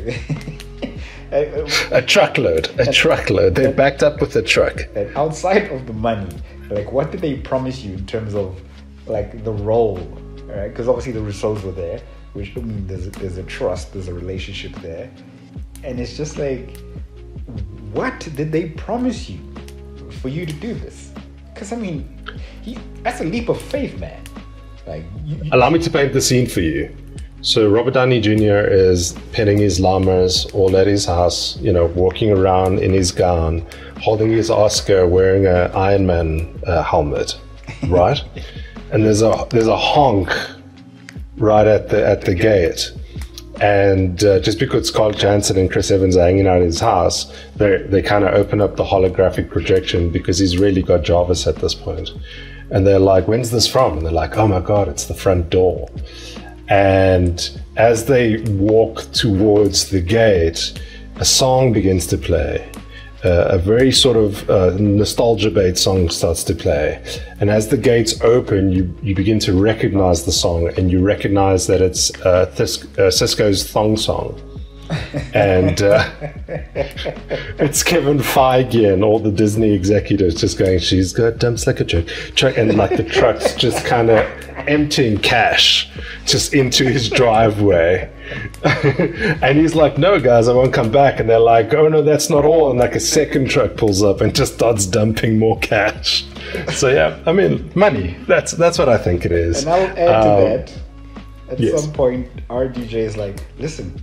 A truckload. They're backed up with a truck. And outside of the money, like, what did they promise you in terms of like the role? Right? Because obviously the results were there, which, I mean, there's a trust, there's a relationship there, and it's just like, what did they promise you for you to do this? Because I mean, that's a leap of faith, man. Like, allow me to paint the scene for you. So Robert Downey Jr. is petting his llamas all at his house, you know, walking around in his gown, holding his Oscar, wearing an Iron Man helmet, right? And there's a honk right at the gate. And just because Scarlett Johansson and Chris Evans are hanging out at his house, they kind of open up the holographic projection, because he's really got Jarvis at this point. And they're like, when's this from? And they're like, oh my God, it's the front door. And as they walk towards the gate, a song begins to play. A very sort of nostalgia bait song starts to play. And as the gates open, you begin to recognize the song, and you recognize that it's Cisco's Thong Song. And it's Kevin Feige and all the Disney executives just going, she's got dumps like a truck. And like the truck's just kind of emptying cash just into his driveway. And he's like, no guys, I won't come back. And they're like, oh no, that's not all. And like a second truck pulls up and just starts dumping more cash. So yeah, I mean, money, that's what I think it is. And I'll add to that, at some point RDJ is like, listen,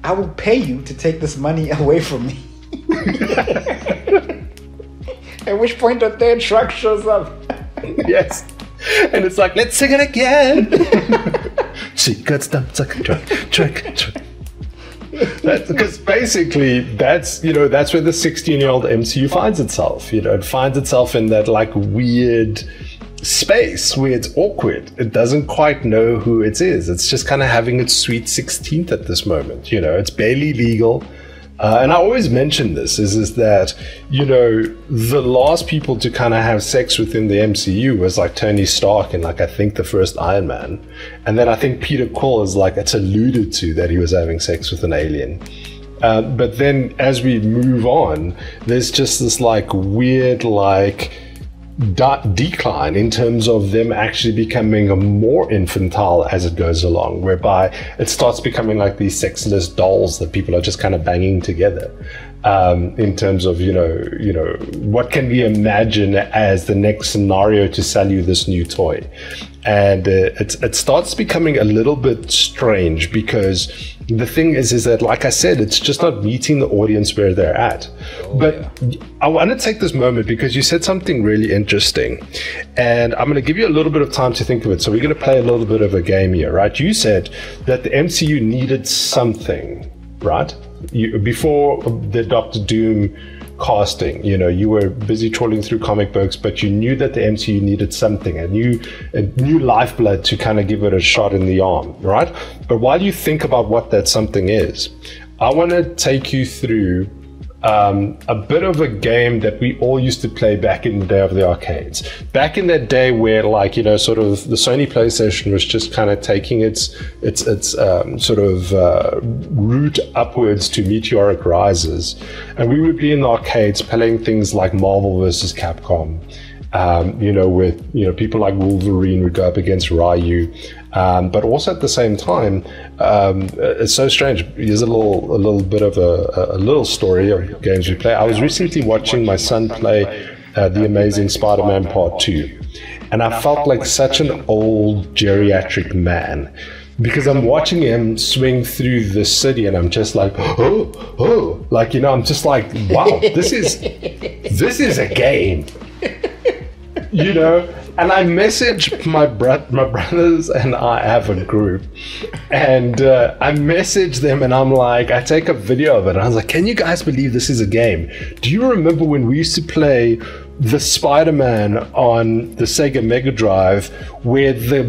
I will pay you to take this money away from me. At which point a third truck shows up. Yes. And it's like, let's sing it again. She got stumped like a truck. Because basically that's where the 16-year-old MCU finds itself. You know, it finds itself in that like weird space where it's awkward. It doesn't quite know who it is. It's just kind of having its sweet 16th at this moment. You know, it's barely legal. And I always mention this is that, you know, the last people to kind of have sex within the MCU was like Tony Stark and like, I think the first Iron Man. And then I think Peter Quill is like, it's alluded to that he was having sex with an alien. But then as we move on, there's just this like weird, like, decline in terms of them actually becoming more infantile as it goes along, whereby it starts becoming like these sexless dolls that people are just kind of banging together, in terms of, you know, what can we imagine as the next scenario to sell you this new toy. And it starts becoming a little bit strange, because the thing is that, like I said, it's just not meeting the audience where they're at. I want to take this moment because you said something really interesting, and I'm going to give you a little bit of time to think of it. So we're going to play a little bit of a game here, right? You said that the MCU needed something, right? Before the Doctor Doom casting, you know, you were busy trawling through comic books, but you knew that the MCU needed something, a new lifeblood to kind of give it a shot in the arm, right? But while you think about what that something is, I want to take you through a bit of a game that we all used to play back in the day of the arcades. Back in that day where, like, you know, sort of the Sony PlayStation was just kind of taking its sort of route upwards to meteoric rises. And we would be in the arcades playing things like Marvel vs. Capcom with people like Wolverine would go up against Ryu, but also at the same time, it's so strange. Here's a little bit of a little story of games we play. I was recently watching my son play The Amazing Spider-Man Part 2, and I felt like such an old geriatric man, because I'm watching him swing through the city and I'm just like, oh, like, I'm just like, wow, this is a game, and I message my brothers, and I have a group, and I message them, and I'm like, I take a video of it, and I was like, can you guys believe this is a game? Do you remember when we used to play the Spider-Man on the Sega Mega Drive, where the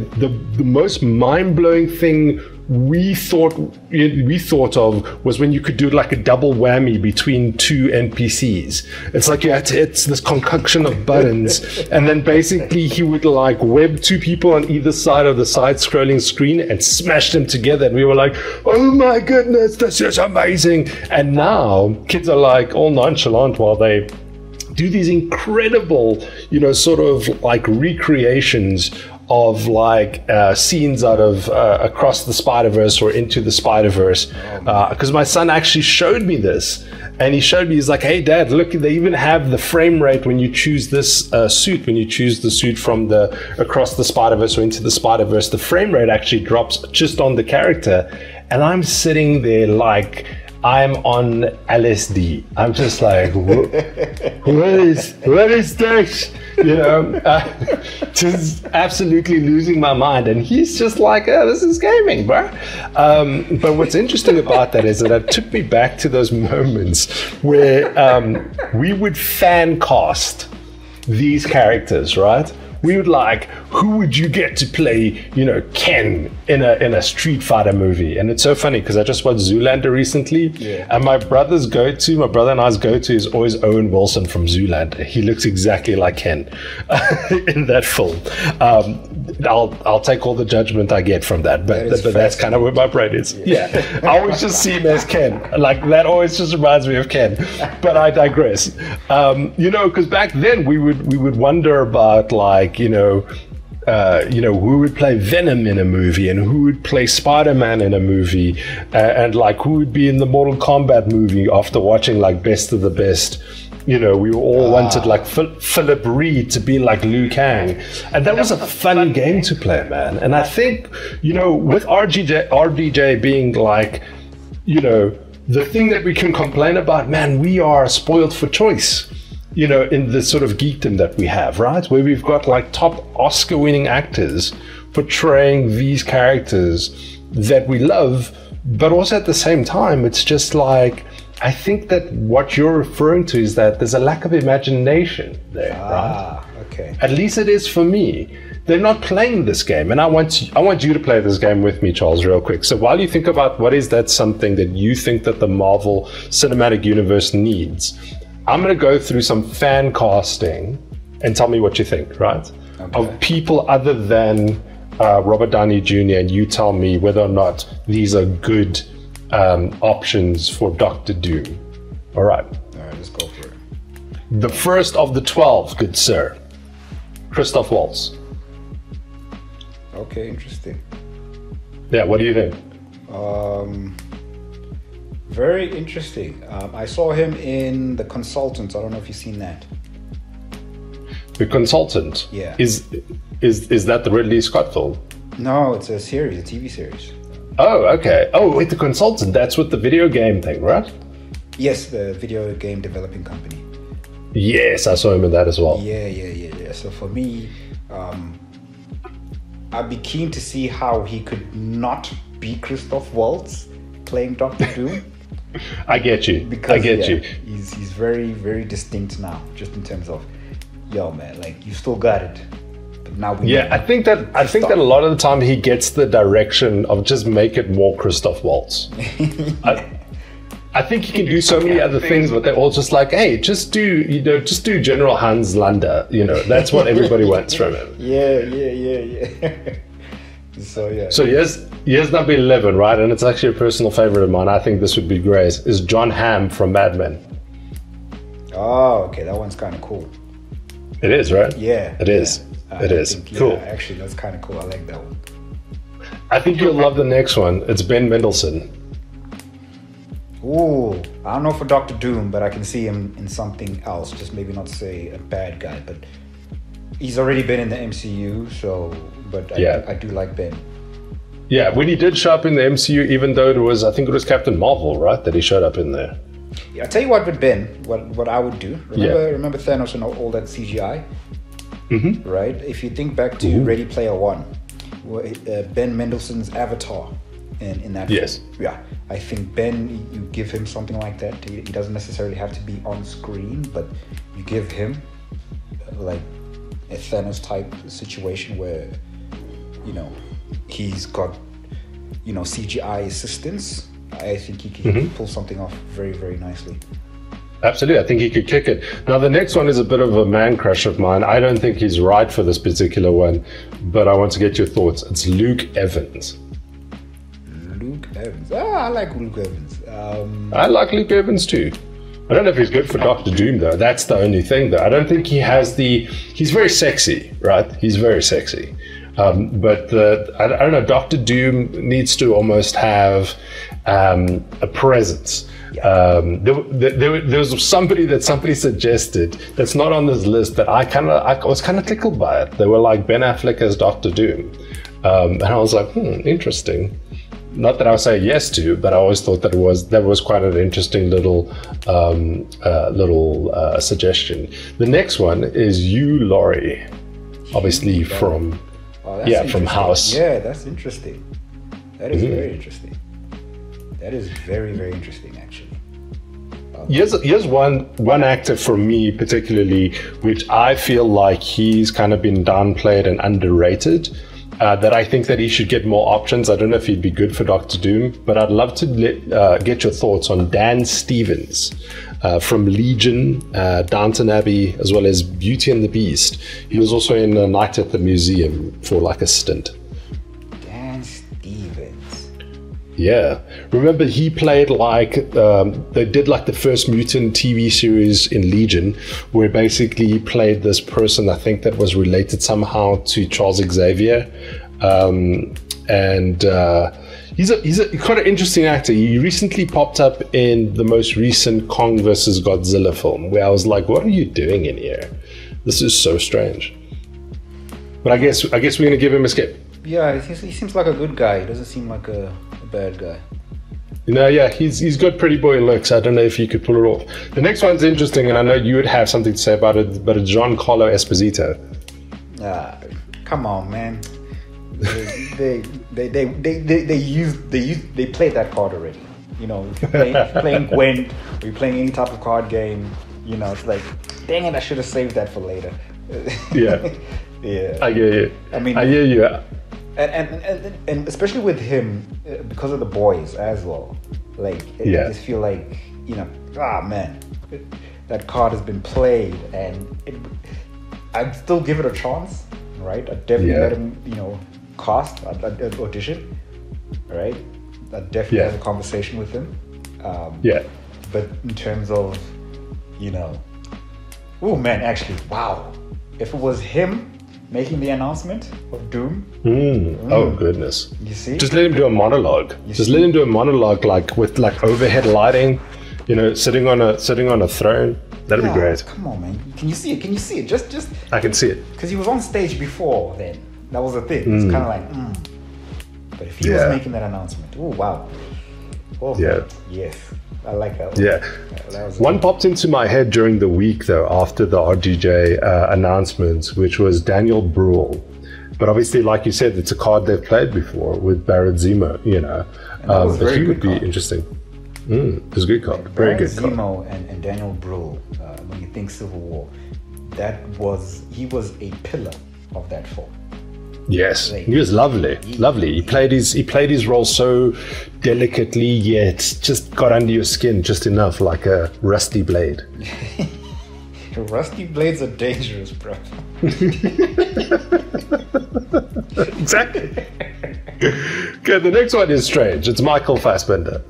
most mind-blowing thing we thought of was when you could do like a double whammy between two NPCs. It's like you had to hit this concoction of buttons, and then basically he would like web two people on either side of the side-scrolling screen and smash them together, and we were like, oh my goodness, this is amazing. And now kids are like all nonchalant while they do these incredible, sort of like recreations of like scenes out of Across the Spider-Verse or Into the Spider-Verse. Because my son actually showed me this, and he showed me, he's like, hey dad, look, they even have the frame rate when you choose this suit, when you choose the suit from the Across the Spider-Verse or Into the Spider-Verse, the frame rate actually drops just on the character. And I'm sitting there like I'm on LSD. I'm just like, what is this? Just absolutely losing my mind. And he's just like, oh, this is gaming, bro. But what's interesting about that is that it took me back to those moments where we would fan cast these characters, right? We would like, who would you get to play, Ken in a Street Fighter movie? And it's so funny because I just watched Zoolander recently, and my brother and I's go-to is always Owen Wilson from Zoolander. He looks exactly like Ken in that film. I'll take all the judgment I get from that, but that's kind of where my brain is. Yeah. I always just see him as Ken. Like, that always just reminds me of Ken. But I digress. Because back then we would wonder about like, who would play Venom in a movie, and who would play Spider-Man in a movie, and like who would be in the Mortal Kombat movie after watching like Best of the Best. We all wanted like Philip Reed to be like Liu Kang, and that was a fun game to play, man. And I think, with RDJ being like, the thing that we can complain about, man, we are spoiled for choice. In the sort of geekdom that we have, right? Where we've got like top Oscar-winning actors portraying these characters that we love, but also at the same time, it's just like, I think that what you're referring to is that there's a lack of imagination there, right? Okay. At least it is for me. They're not playing this game, and I want you to play this game with me, Charles, real quick. So while you think about what is that something that you think that the Marvel Cinematic Universe needs, I'm going to go through some fan casting and tell me what you think, right? Okay. Of people other than Robert Downey Jr., and you tell me whether or not these are good options for Dr. Doom. All right. All right, let's go for it. The first of the 12, good sir. Christoph Waltz. Okay, interesting. Yeah, what do you think? Very interesting. I saw him in The Consultant. I don't know if you've seen that. The Consultant? Yeah. Is that the Ridley Scott film? No, it's a series, a TV series. Oh, okay. Oh, wait, The Consultant. That's with the video game thing, right? Yes, the video game developing company. Yes, I saw him in that as well. Yeah. So for me, I'd be keen to see how he could not be Christoph Waltz playing Dr. Doom. I get you. Because, I get you. He's very, very distinct now, just in terms of, yo, man, like, you still got it. But now we I think that a lot of the time he gets the direction of just make it more Christoph Waltz. I think he can do so many other things, but they're all just like, hey, just do General Hans Landa. That's what everybody wants from him. Yeah. So here's number 11, right? And it's actually a personal favorite of mine. I think this would be great. Is John Hamm from Mad Men. Oh, okay, that one's kind of cool. It is, right? Yeah. It is. Yeah. It is. Think, cool. Yeah, actually, that's kind of cool. I like that one. I think you'll love the next one. It's Ben Mendelsohn. Ooh, I don't know for Doctor Doom, but I can see him in something else. Just maybe not say a bad guy, but he's already been in the MCU, so. But I do like Ben. Yeah, when he did show up in the MCU, even though I think it was Captain Marvel, right, that he showed up in there. Yeah, I'll tell you what with Ben, what I would do. Remember Thanos and all that CGI? Mm-hmm. Right? If you think back to Ready Player One, Ben Mendelsohn's avatar in that yes. film. Yeah, I think Ben, you give him something like that. He doesn't necessarily have to be on screen, but you give him like a Thanos type situation where, you know, he's got, you know, CGI assistance. I think he can pull something off very, very nicely. Absolutely, I think he could kick it. Now, the next one is a bit of a man crush of mine. I don't think he's right for this particular one, but I want to get your thoughts. It's Luke Evans. Luke Evans. I like Luke Evans. I like Luke Evans too. I don't know if he's good for Doctor Doom, though. That's the only thing, though. I don't think he has he's very sexy, right? He's very sexy. But I don't know, Doctor Doom needs to almost have a presence. There was somebody suggested that's not on this list that I was kind of tickled by it. They were like Ben Affleck as Doctor Doom, and I was like, interesting. Not that I would say yes to, but I always thought that was quite an interesting little suggestion. The next one is Hugh Laurie, obviously from from House. Yeah, that's interesting. That is very interesting. That is very, very interesting, actually. Here's one actor for me particularly, which I feel like he's kind of been downplayed and underrated. That I think that he should get more options. I don't know if he'd be good for Doctor Doom, but I'd love to get your thoughts on Dan Stevens from Legion, Downton Abbey, as well as Beauty and the Beast. He was also in A Night at the Museum for like a stint. Dan Stevens. Yeah. Remember, he played they did like the first mutant TV series in Legion, where basically he played this person, I think that was related somehow to Charles Xavier. He's a quite an interesting actor. He recently popped up in the most recent Kong vs. Godzilla film, where I was like, what are you doing in here? This is so strange. But I guess we're going to give him a skip. Yeah, he seems like a good guy. He doesn't seem like a bad guy. You know, yeah, he's got pretty boy looks. I don't know if you could pull it off. The next one's interesting, and I know you would have something to say about it, but it's Giancarlo Esposito. Come on, man. They played that card already. You know, if you're playing Gwent, or you're playing any type of card game, you know, it's like, dang it, I should have saved that for later. Yeah. Yeah. I get you. I mean, I hear you. And especially with him, because of the boys as well. Like, I just feel like, you know, man, that card has been played, and I'd still give it a chance, right? I'd definitely let him, you know, cast, I'd audition, right? I'd definitely have a conversation with him. But in terms of, you know, oh man, actually, wow. If it was him making the announcement of Doom. Oh goodness! You see, just let him do a monologue. Let him do a monologue, like with like overhead lighting, you know, sitting on a throne. That'd be great. Come on, man! Can you see it? Just. I can see it. Because he was on stage before then. That was the thing. It's kind of like, But if he was making that announcement, oh wow! Oh yeah. Yes. I like that one. Yeah. One popped into my head during the week, though, after the RDJ announcement, which was Daniel Bruhl. But obviously, like you said, it's a card they've played before with Barrett Zemo, you know. But he would be interesting. It was a good card. Very good card. Zemo and Daniel Bruhl, when you think Civil War, he was a pillar of that film. Yes, he was lovely. He played his role so delicately, yet just got under your skin just enough, like a rusty blade. Rusty blades are dangerous, bro. Exactly. Okay, the next one is strange. It's Michael Fassbender.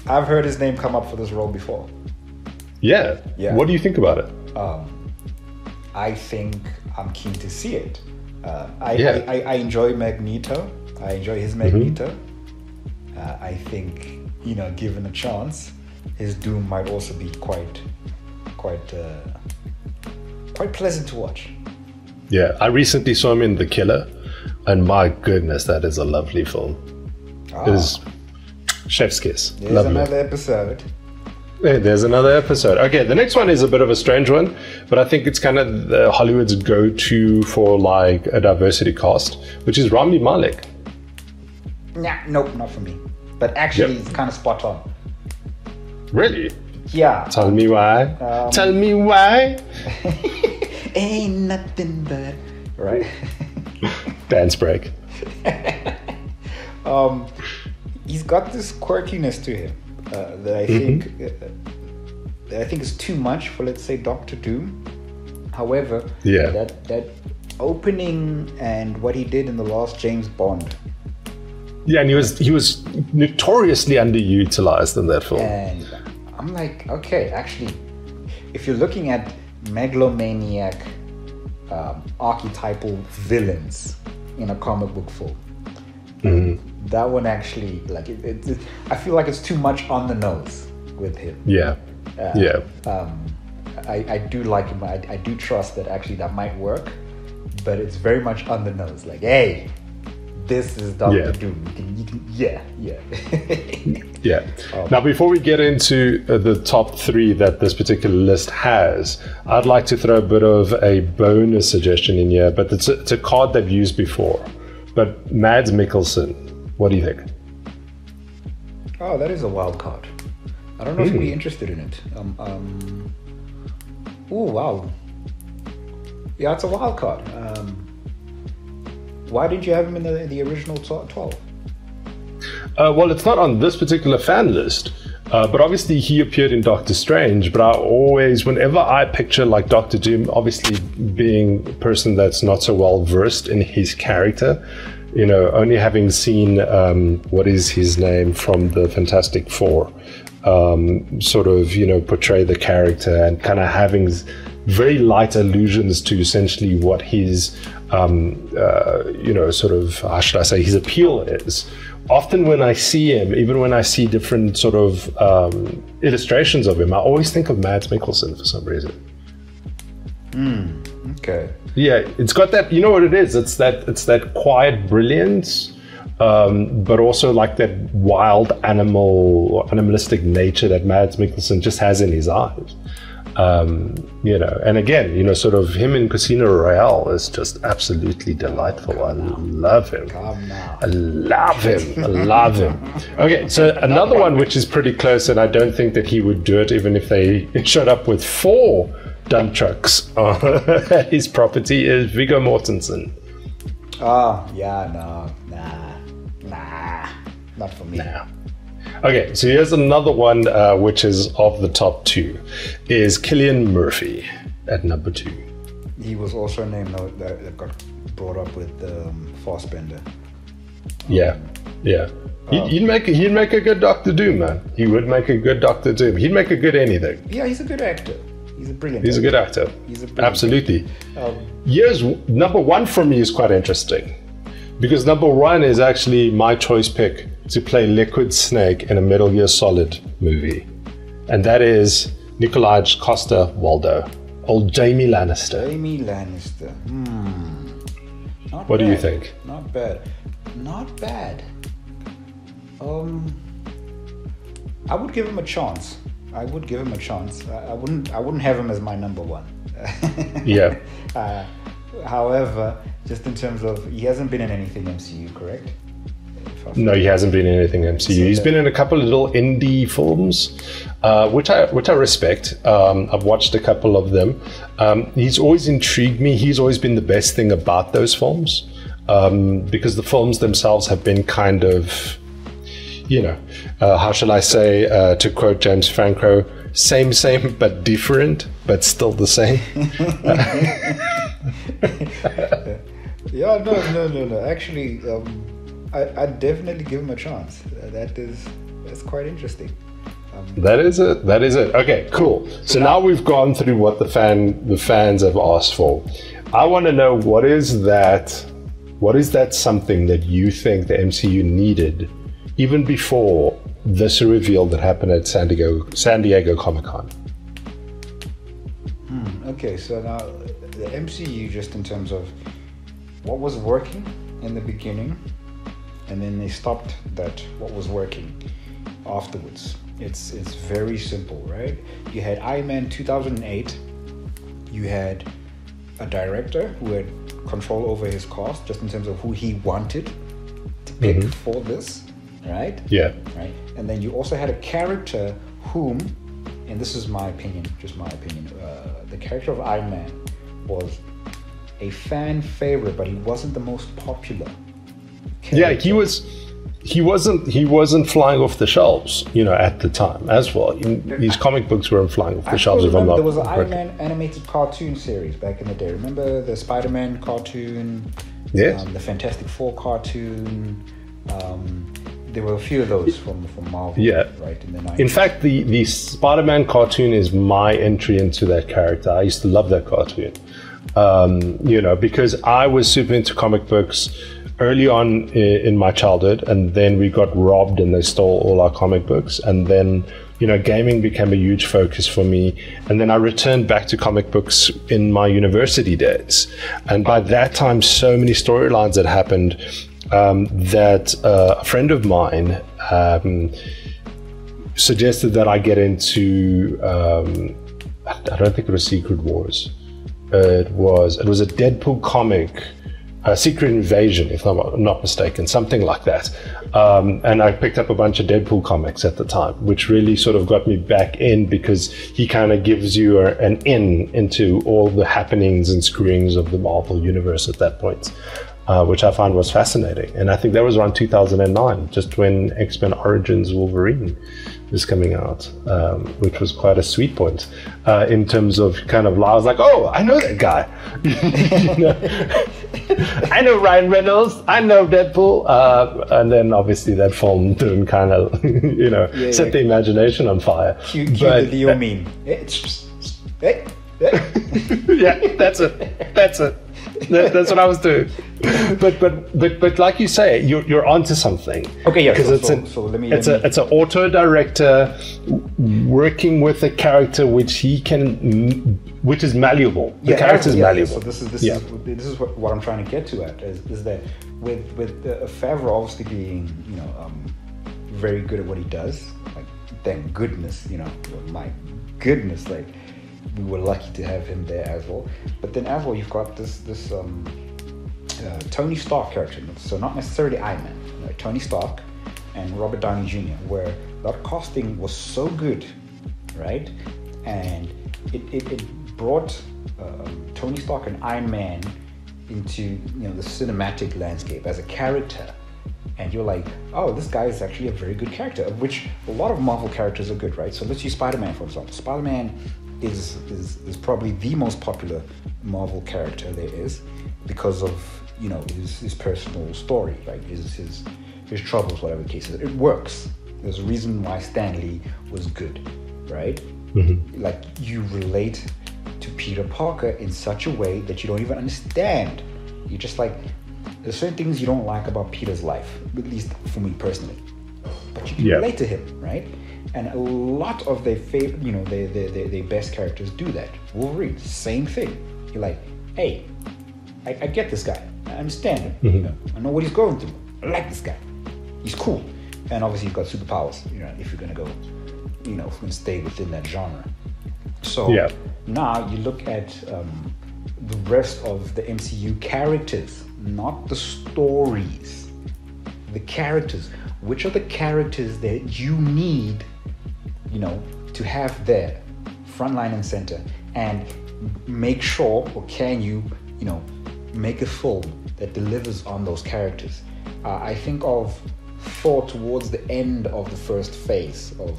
I've heard his name come up for this role before. Yeah. What do you think about it? I think I'm keen to see it. I enjoy Magneto. I enjoy his Magneto. I think, given a chance, his Doom might also be quite pleasant to watch. Yeah, I recently saw him in The Killer, and my goodness, that is a lovely film. It is chef's kiss. There's lovely. another episode. Yeah, there's another episode. Okay, the next one is a bit of a strange one, but I think it's kind of the Hollywood's go-to for like a diversity cast, which is Rami Malek. Nope, not for me. But actually, It's kind of spot on. Really? Yeah. Tell me why. Tell me why. Ain't nothing but right. Dance break. He's got this quirkiness to him that I think is too much for, let's say, Doctor Doom. However, that opening and what he did in the last James Bond. Yeah, and he was notoriously underutilized in that film. And I'm like, okay, actually, if you're looking at megalomaniac archetypal villains in a comic book film, that one actually, like, I feel like it's too much on the nose with him. I do like him. I do trust that actually that might work, but it's very much on the nose. Like, hey, this is Doctor Doom. You can, yeah. Now, before we get into the top 3 that this particular list has, I'd like to throw a bit of a bonus suggestion in here, but it's a card they've used before. But Mads Mikkelsen, what do you think? Oh, that is a wild card. I don't know if you'd be interested in it. Oh, wow. Yeah, it's a wild card. Why did you have him in the original 12? Well, it's not on this particular fan list, but obviously he appeared in Doctor Strange. But I always, whenever I picture like Doctor Doom, obviously being a person that's not so well versed in his character, only having seen what is his name from the Fantastic Four, sort of, portray the character and kind of having very light allusions to essentially what his, sort of, how should I say, his appeal is. Often when I see him, even when I see different sort of illustrations of him, I always think of Mads Mikkelsen for some reason. Okay. Yeah, it's got that, you know what it is? It's that quiet brilliance, but also like that wild animalistic nature that Mads Mikkelsen just has in his eyes. And again, sort of him in Casino Royale is just absolutely delightful. I love him. I love him. Okay, so another one which is pretty close, and I don't think that he would do it even if they showed up with 4 dump trucks at his property, is Viggo Mortensen. Not for me. Nah. Okay, so here's another one which is of the top 2, is Cillian Murphy at number 2. He was also a name that got brought up with Fassbender. Yeah. He'd make a good Doctor Doom, man. He would make a good Doctor Doom. He'd make a good anything. Yeah, he's a good actor. He's a brilliant He's actor. a good actor. He's a brilliant Absolutely. actor. Here's number 1 for me is quite interesting, because number 1 is actually my choice pick to play Liquid Snake in a Metal Gear Solid movie. And that is Nikolaj Coster-Waldau, old Jamie Lannister. Jamie Lannister. What do you think? Not bad. I would give him a chance. I wouldn't have him as my number 1. Yeah. However, just in terms of, he hasn't been in anything MCU, correct? No, he hasn't been in anything MCU. He's been in a couple of little indie films, which I respect. I've watched a couple of them. He's always intrigued me. He's always been the best thing about those films, because the films themselves have been kind of, how shall I say, to quote James Franco, same, but different, but still the same. Yeah, no. Actually, I'd definitely give him a chance. That's quite interesting. That is it. That is it. Okay, cool. So now we've gone through what the fans have asked for. I want to know what is that something that you think the MCU needed even before this reveal that happened at San Diego Comic-Con. Okay, so now the MCU, just in terms of what was working in the beginning, and then they stopped what was working afterwards. It's very simple, right? You had Iron Man 2008. You had a director who had control over his cast, just in terms of who he wanted to pick for this, right? Yeah. Right. And then you also had a character whom, and this is my opinion, just my opinion, the character of Iron Man was a fan favorite, but he wasn't the most popular character. Yeah, he wasn't flying off the shelves, at the time as well. These comic books weren't flying off the shelves. There was an Iron Man animated cartoon series back in the day. Remember the Spider-Man cartoon? Yes. The Fantastic Four cartoon. There were a few of those from Marvel. Yeah. Right in the 90s. In fact, the Spider-Man cartoon is my entry into that character. I used to love that cartoon. Because I was super into comic books early on in my childhood, and then we got robbed and they stole all our comic books, and then gaming became a huge focus for me, and then I returned back to comic books in my university days, and by that time so many storylines had happened that a friend of mine suggested that I get into I don't think it was Secret Wars. It was a Deadpool comic, Secret Invasion, if I'm not mistaken, something like that. And I picked up a bunch of Deadpool comics at the time, which really sort of got me back in, because he kind of gives you an in into all the happenings and screwings of the Marvel universe at that point, which I found was fascinating. And I think that was around 2009, just when X-Men Origins Wolverine was coming out, which was quite a sweet point in terms of kind of, I was like, oh, I know that guy. I know Ryan Reynolds, I know Deadpool, and then obviously that film didn't kind of, set the imagination on fire. Cue the Leo meme. Yeah, that's it. That's what I was doing. But like you say, you're onto something. Okay, yeah. Because it's an auto director working with a character which is malleable. The character is malleable. So this is what I'm trying to get to is that with Favreau obviously being very good at what he does. Like, thank goodness, my goodness, like, we were lucky to have him there as well. But then as well, you've got this Tony Stark character. So not necessarily Iron Man, Tony Stark and Robert Downey Jr., where that casting was so good, right? And it brought Tony Stark and Iron Man into the cinematic landscape as a character. And you're like, oh, this guy is actually a very good character, of which a lot of Marvel characters are good, right? So let's use Spider-Man, for example. Spider-Man is probably the most popular Marvel character there is, because of his personal story, like his troubles, whatever the case is. It works. There's a reason why Stan Lee was good, right? Mm-hmm. Like, you relate to Peter Parker in such a way that you don't even understand. You're just like, there's certain things you don't like about Peter's life, at least for me personally, but you can relate to him, right? And a lot of their favorite, their best characters do that. Wolverine, same thing. You're like, hey, I get this guy. I understand him. Mm-hmm. I know what he's going through. I like this guy. He's cool. And obviously, you've got superpowers. If you're gonna go, if you're gonna stay within that genre. So now you look at the rest of the MCU characters, not the stories. The characters. Which are the characters that you need, to have there, front line and center, and make sure, or can you, make a film that delivers on those characters? I think of Thor towards the end of the first phase of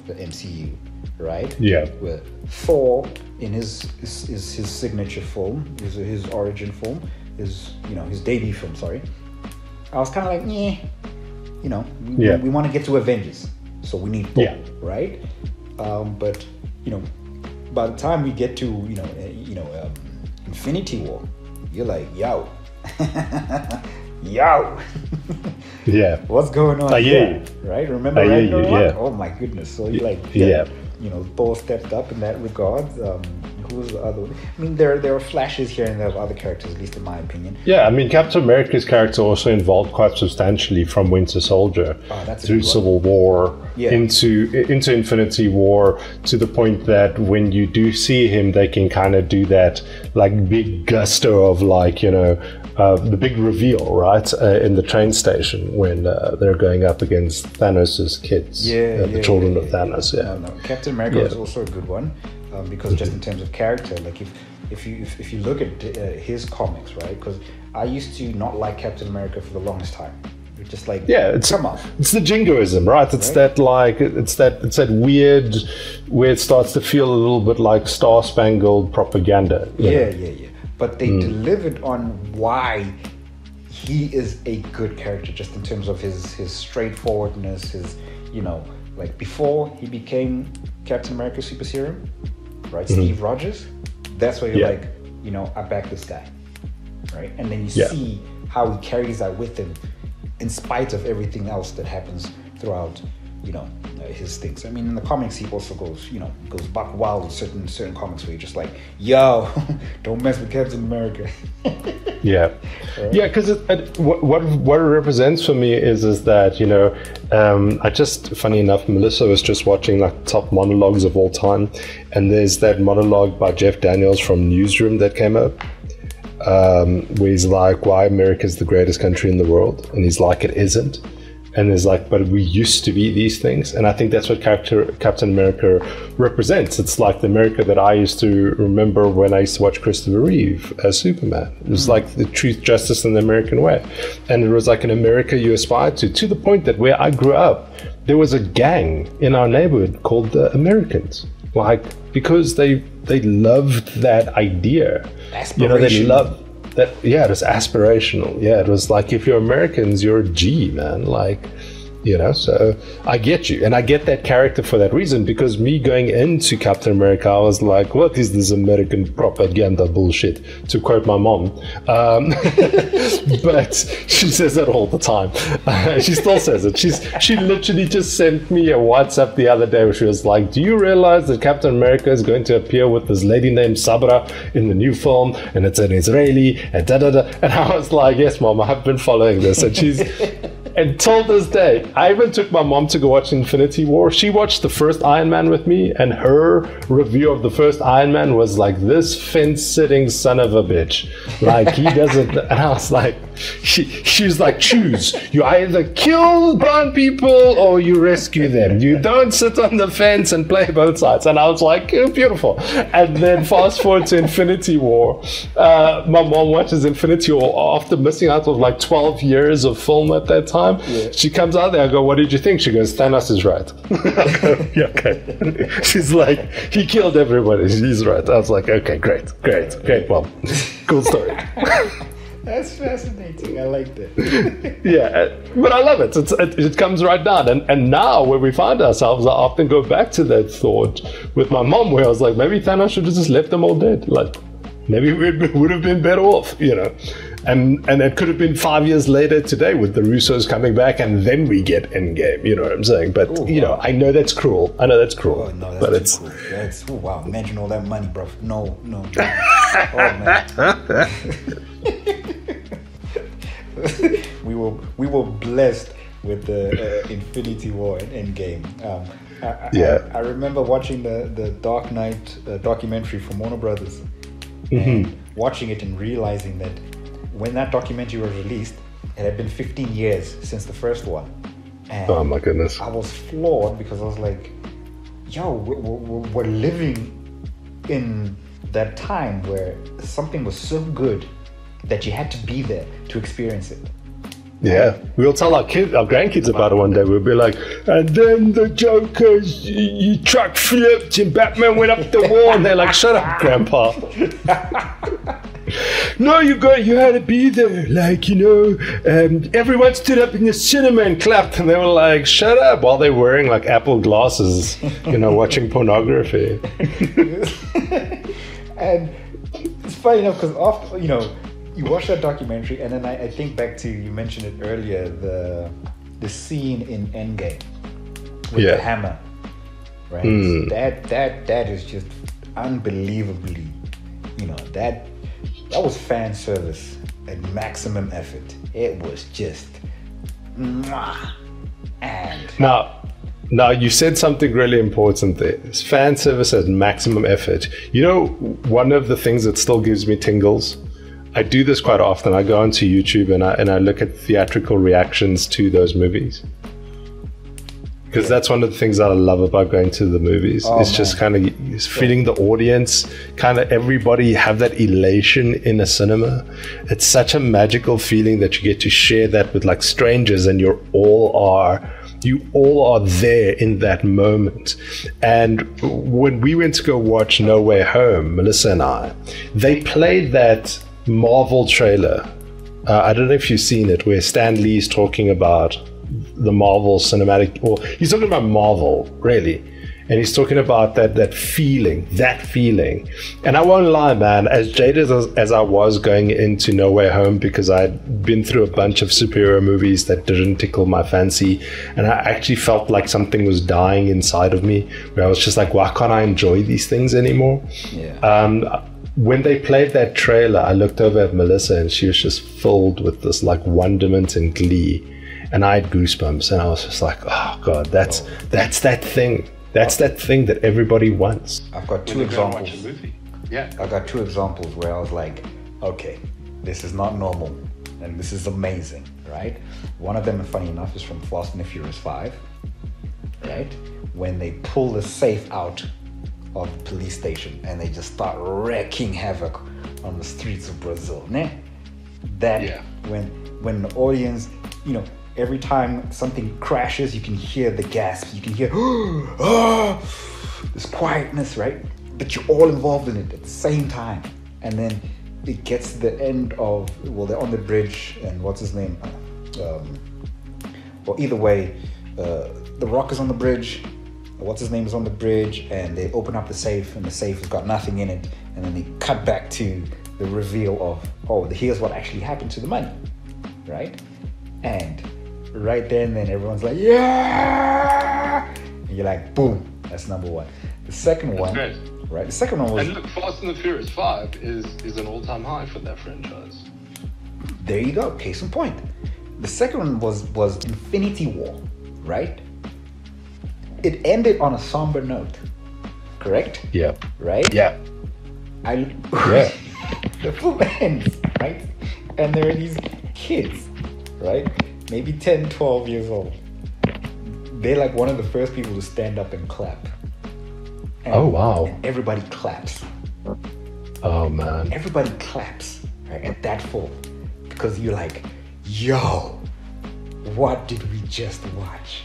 the MCU, right? Yeah. Where Thor, in his signature film, his origin film, his debut film, sorry. I was kind of like, we want to get to Avengers. so we need Thor, Yeah. right? But by the time we get to Infinity War, you're like, yo, Yeah. what's going on here, right? Remember Ragnarok? yeah. Oh my goodness! So you're like, Yeah. Thor stepped up in that regard. Who was the other one? I mean, there are flashes here and there of other characters, at least in my opinion. Yeah, I mean, Captain America's character also involved quite substantially from Winter Soldier through Civil War into Infinity War, to the point that when you do see him, they can kind of do that like big gusto of like, the big reveal, right, in the train station when they're going up against Thanos' kids, the children of Thanos. Yeah, no. Captain America is also a good one. Because just in terms of character, like if you look at his comics, right? Because I used to not like Captain America for the longest time. It's just like, come on. It's the jingoism, right? It's that like it's that weird where it starts to feel a little bit like star-spangled propaganda. Yeah. But they delivered on why he is a good character, just in terms of his straightforwardness, his like before he became Captain America Super Serum, right? Steve Rogers, that's where you're like, I back this guy, right? And then you see how he carries that with him in spite of everything else that happens throughout, his things. I mean, in the comics, he also goes buck wild with certain comics where you're just like, yo, don't mess with Captain America. Yeah, because what it represents for me is that I just, funny enough, Melissa was just watching like top monologues of all time, and there's that monologue by Jeff Daniels from Newsroom that came up, where he's like, why America's the greatest country in the world, and he's like, it isn't. And it's like, but we used to be these things. And I think that's what Captain America represents. It's like the America that I used to remember when I used to watch Christopher Reeve as Superman. It was like the truth, justice, and the American way. And it was like an America you aspired to the point that where I grew up, there was a gang in our neighborhood called the Americans. Like, because they loved that idea. They loved that. Yeah, it was aspirational. Yeah, it was like, if you're Americans, you're a G, man. Like, so I get you. And I get that character for that reason, because me going into Captain America, I was like, what is this American propaganda bullshit, to quote my mom. But she says that all the time. She still says it. She literally just sent me a WhatsApp the other day where she was like, do you realize that Captain America is going to appear with this lady named Sabra in the new film, and it's an Israeli, and da-da-da. And I was like, yes, Mom, I've been following this. And she's... Until this day, I even took my mom to go watch Infinity War. She watched the first Iron Man with me, and her review of the first Iron Man was like, this fence-sitting son of a bitch. Like, he doesn't... And I was like... She was like, choose. You either kill brown people or you rescue them. You don't sit on the fence and play both sides. And I was like, oh, beautiful. And then fast forward to Infinity War. My mom watches Infinity War after missing out of like 12 years of film at that time. Yeah. She comes out there, I go, what did you think? She goes, Thanos is right. I go, yeah, okay. She's like, he killed everybody. He's right. I was like, okay, great, Mom. Cool story. That's fascinating. I like that. Yeah, but I love it. It comes right down. And now where we find ourselves, I often go back to that thought with my mom, where I was like, maybe Thanos should have just left them all dead. Like, maybe we would have been better off, And it could have been 5 years later today with the Russos coming back, and then we get Endgame, you know what I'm saying? But, wow. I know that's cruel. Oh, no, that's cool. That's, wow, imagine all that money, bro. No. Oh, man. We were blessed with the Infinity War and Endgame. I remember watching the Dark Knight documentary from Warner Brothers, and watching it and realizing that when that documentary was released, it had been 15 years since the first one. And oh my goodness! I was floored, because I was like, "Yo, we're living in that time where something was so good that you had to be there to experience it." Yeah, we'll tell our grandkids about it one day. We'll be like, and then the Joker's truck flipped and Batman went up the wall, and they're like, shut up, Grandpa. No, you had to be there. Like, everyone stood up in the cinema and clapped, and they were like, shut up, while they're wearing like Apple glasses, watching pornography. And it's funny enough because after, you watch that documentary, and then I think back to, you mentioned it earlier, the scene in Endgame with the hammer, right? That is just unbelievably, that was fan service at maximum effort. It was just mwah. And now you said something really important there. It's fan service at maximum effort. One of the things that still gives me tingles, I do this quite often. I go onto YouTube and I look at theatrical reactions to those movies. Because that's one of the things that I love about going to the movies. It's just kind of feeling the audience, kind of everybody have that elation in a cinema. It's such a magical feeling that you get to share that with like strangers, and you all are there in that moment. And when we went to go watch No Way Home, Melissa and I, they played that Marvel trailer. I don't know if you've seen it, where Stan Lee's talking about the Marvel cinematic, or he's talking about Marvel, really, and he's talking about that feeling. And I won't lie, man, as jaded as I was going into No Way Home, because I'd been through a bunch of superhero movies that didn't tickle my fancy, and I actually felt like something was dying inside of me, where I was just like, why can't I enjoy these things anymore? When they played that trailer, I looked over at Melissa, and she was just filled with this like wonderment and glee. And I had goosebumps, and I was just like, oh God, that's that thing. That's that thing that everybody wants. I've got two examples. I've got two examples where I was like, okay, this is not normal, and this is amazing, right? One of them, funny enough, is from Fast and the Furious 5, right? When they pull the safe out of the police station and they just start wreaking havoc on the streets of Brazil, ne? When the audience, every time something crashes, you can hear the gasps, you can hear this quietness, right? But you're all involved in it at the same time. And then it gets to the end of, they're on the bridge, and what's his name? Either way, The Rock is on the bridge, what's his name is on the bridge, and they open up the safe, and the safe has got nothing in it. And then they cut back to the reveal of, here's what actually happened to the money, right? And right then everyone's like, yeah! And you're like, boom, that's number one. The second one, right? The second one was... And look, Fast and the Furious 5 is an all-time high for that franchise. There you go, case in point. The second one was Infinity War, right? It ended on a somber note, correct? Yeah. Right? Yeah. The film ends, right? And there are these kids, right? Maybe 10, 12 years old. They're like one of the first people to stand up and clap. Oh, wow. And everybody claps. Oh, man. Everybody claps, right, at that film. Because you're like, yo, what did we just watch?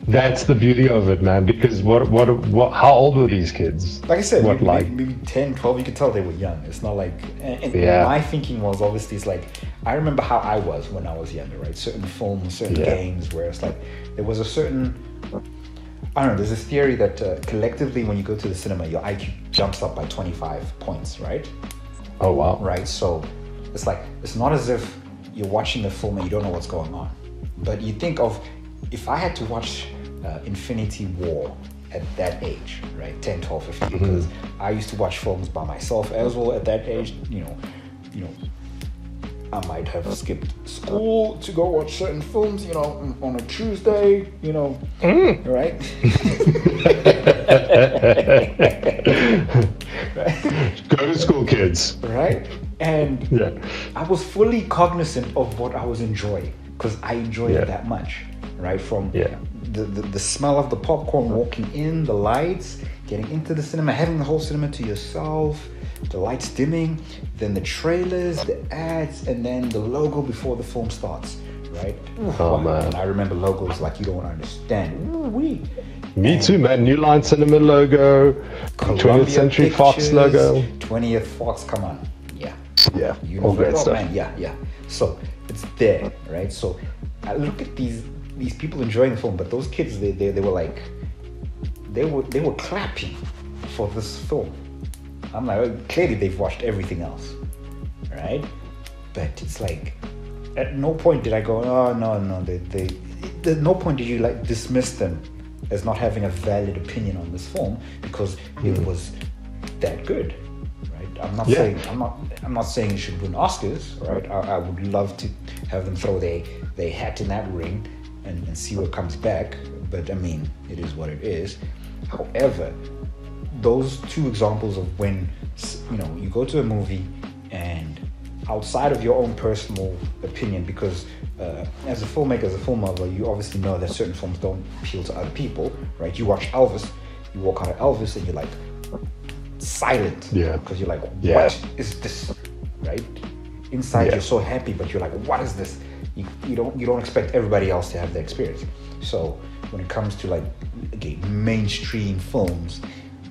That's the beauty of it, man, because how old were these kids? Like I said, maybe 10, 12, you could tell they were young. It's not like, and my thinking was obviously, it's like, I remember how I was when I was younger, right? Certain films, certain games where it's like, there was a certain, I don't know, there's this theory that collectively when you go to the cinema, your IQ jumps up by 25 points, right? Oh, wow. Right, so it's like, it's not as if you're watching the film and you don't know what's going on. But you think of, if I had to watch Infinity War at that age, right, 10, 12, 15, because I used to watch films by myself as well at that age, I might have skipped school to go watch certain films, on a Tuesday, right? Go to school, kids. Right? And I was fully cognizant of what I was enjoying, because I enjoyed it that much, right? From the smell of the popcorn, walking in, the lights, getting into the cinema, having the whole cinema to yourself, the lights dimming, then the trailers, the ads, and then the logo before the film starts, right? Oh, man. And I remember logos like you don't understand. Ooh-wee. Me too, man. New Line Cinema logo, Columbia 20th Century Pictures, Fox logo. 20th Fox, come on. Yeah. Yeah, You all know great it all, stuff. man. Yeah. So it's there, right? So I look at these people enjoying the film, but those kids, they were like, they were clapping for this film. I'm like, well, clearly they've watched everything else, right? But it's like, at no point did I go, oh no, at no point did you like dismiss them as not having a valid opinion on this film because it was that good, right? I'm not saying it should win Oscars, right? I would love to have them throw their hat in that ring and see what comes back. But I mean, it is what it is. However, those two examples of when you go to a movie and outside of your own personal opinion, because as a filmmaker, as a film lover, you obviously know that certain films don't appeal to other people, right? You watch Elvis, you walk out of Elvis and you're like silent, because you're like, what is this, right? Inside you're so happy, but you're like, what is this? You don't expect everybody else to have the experience. So when it comes to like mainstream films,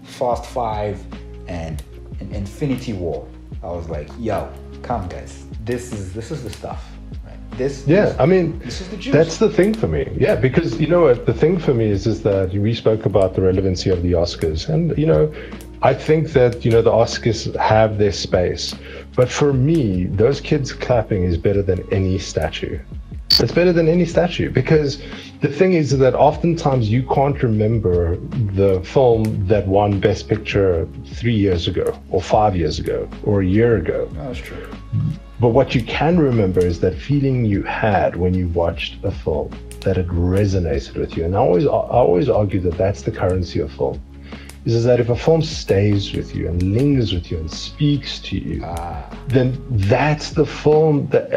Fast 5 and Infinity War, I was like, yo, come guys, this is the stuff, right? This is the juice. That's the thing for me. Yeah, because you know what, the thing for me is that we spoke about the relevancy of the Oscars, and I think that the Oscars have their space, but for me, those kids clapping is better than any statue. It's better than any statue, because the thing is that oftentimes you can't remember the film that won Best Picture 3 years ago or 5 years ago or a year ago. No, that's true. But what you can remember is that feeling you had when you watched a film, that it resonated with you. And I always argue that that's the currency of film. Is that if a film stays with you and lingers with you and speaks to you, then that's the film that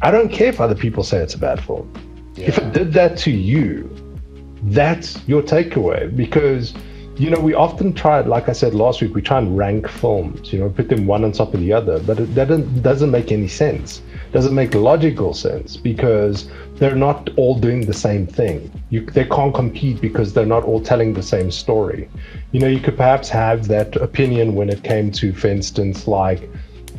I don't care if other people say it's a bad film. Yeah. If it did that to you, that's your takeaway. Because we often try, like I said last week, we try and rank films, put them one on top of the other, but that doesn't make any sense. Doesn't make logical sense, because they're not all doing the same thing. They can't compete because they're not all telling the same story. You could perhaps have that opinion when it came to, for instance, like,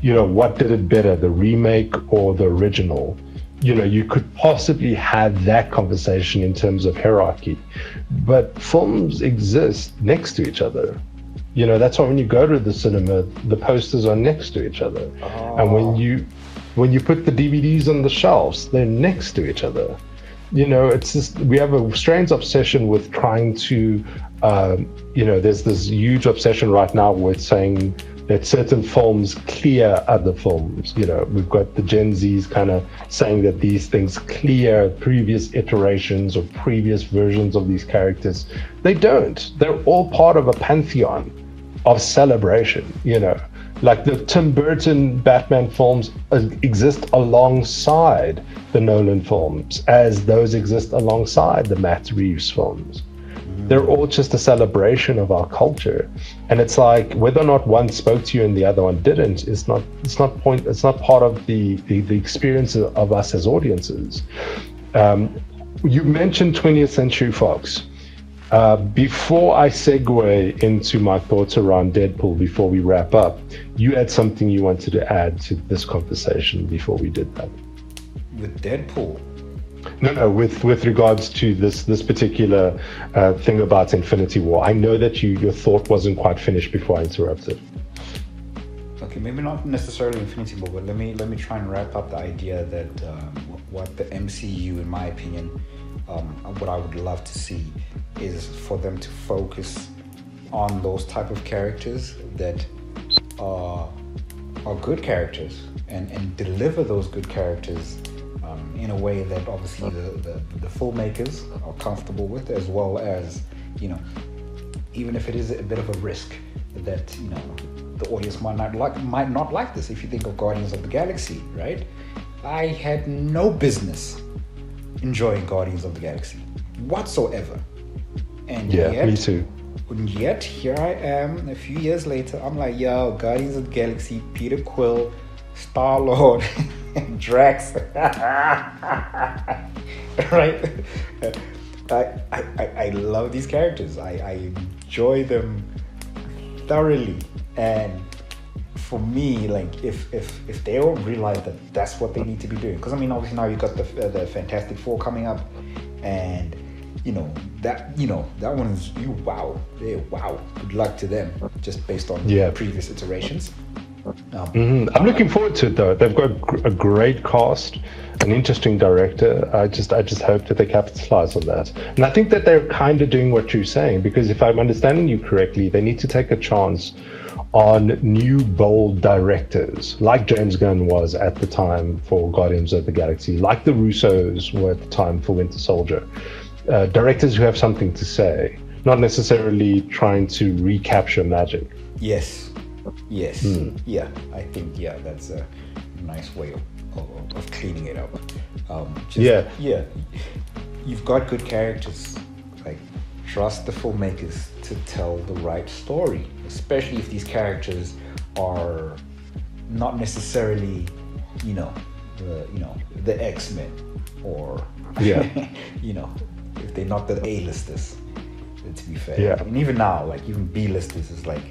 what did it better, the remake or the original? You could possibly have that conversation in terms of hierarchy, but films exist next to each other. That's why when you go to the cinema, the posters are next to each other. And when you put the DVDs on the shelves, they're next to each other. It's just, we have a strange obsession with trying to, there's this huge obsession right now with saying that certain films clear other films. We've got the Gen Zs kind of saying that these things clear previous iterations or previous versions of these characters. They don't. They're all part of a pantheon of celebration, Like the Tim Burton Batman films exist alongside the Nolan films, as those exist alongside the Matt Reeves films. They're all just a celebration of our culture, and it's like whether or not one spoke to you and the other one didn't. It's not part of the experience of us as audiences. You mentioned 20th Century Fox. Before I segue into my thoughts around Deadpool, before we wrap up, you had something you wanted to add to this conversation before we did that. With Deadpool? No, with regards to this particular thing about Infinity War. I know that your thought wasn't quite finished before I interrupted. Okay, maybe not necessarily Infinity War, but let me try and wrap up the idea that what the MCU, in my opinion, what I would love to see is for them to focus on those type of characters that are good characters and deliver those good characters in a way that obviously the filmmakers are comfortable with, as well as even if it is a bit of a risk that the audience might not like this. If you think of Guardians of the Galaxy, right? I had no business enjoying Guardians of the Galaxy whatsoever, and yet, me too. And yet here I am a few years later, I'm like, yo, Guardians of the Galaxy, Peter Quill, Star-Lord, Drax, right? I love these characters. I enjoy them thoroughly, and for me, like if they don't realize that that's what they need to be doing, because I mean, obviously now you got the Fantastic Four coming up, and that one's wow. Good luck to them, just based on previous iterations. I'm looking forward to it though. They've got a great cast, an interesting director. I just hope that they capitalize on that. And I think that they're kind of doing what you're saying, because if I'm understanding you correctly, they need to take a chance on new bold directors, like James Gunn was at the time for Guardians of the Galaxy, like the Russos were at the time for Winter Soldier. Directors who have something to say, not necessarily trying to recapture magic. Yes. Yeah, I think that's a nice way of cleaning it up. You've got good characters. Like, trust the filmmakers to tell the right story, especially if these characters are not necessarily, the X-Men, or if they're not the A-listers. To be fair, I mean, even now, like even B-listers is like,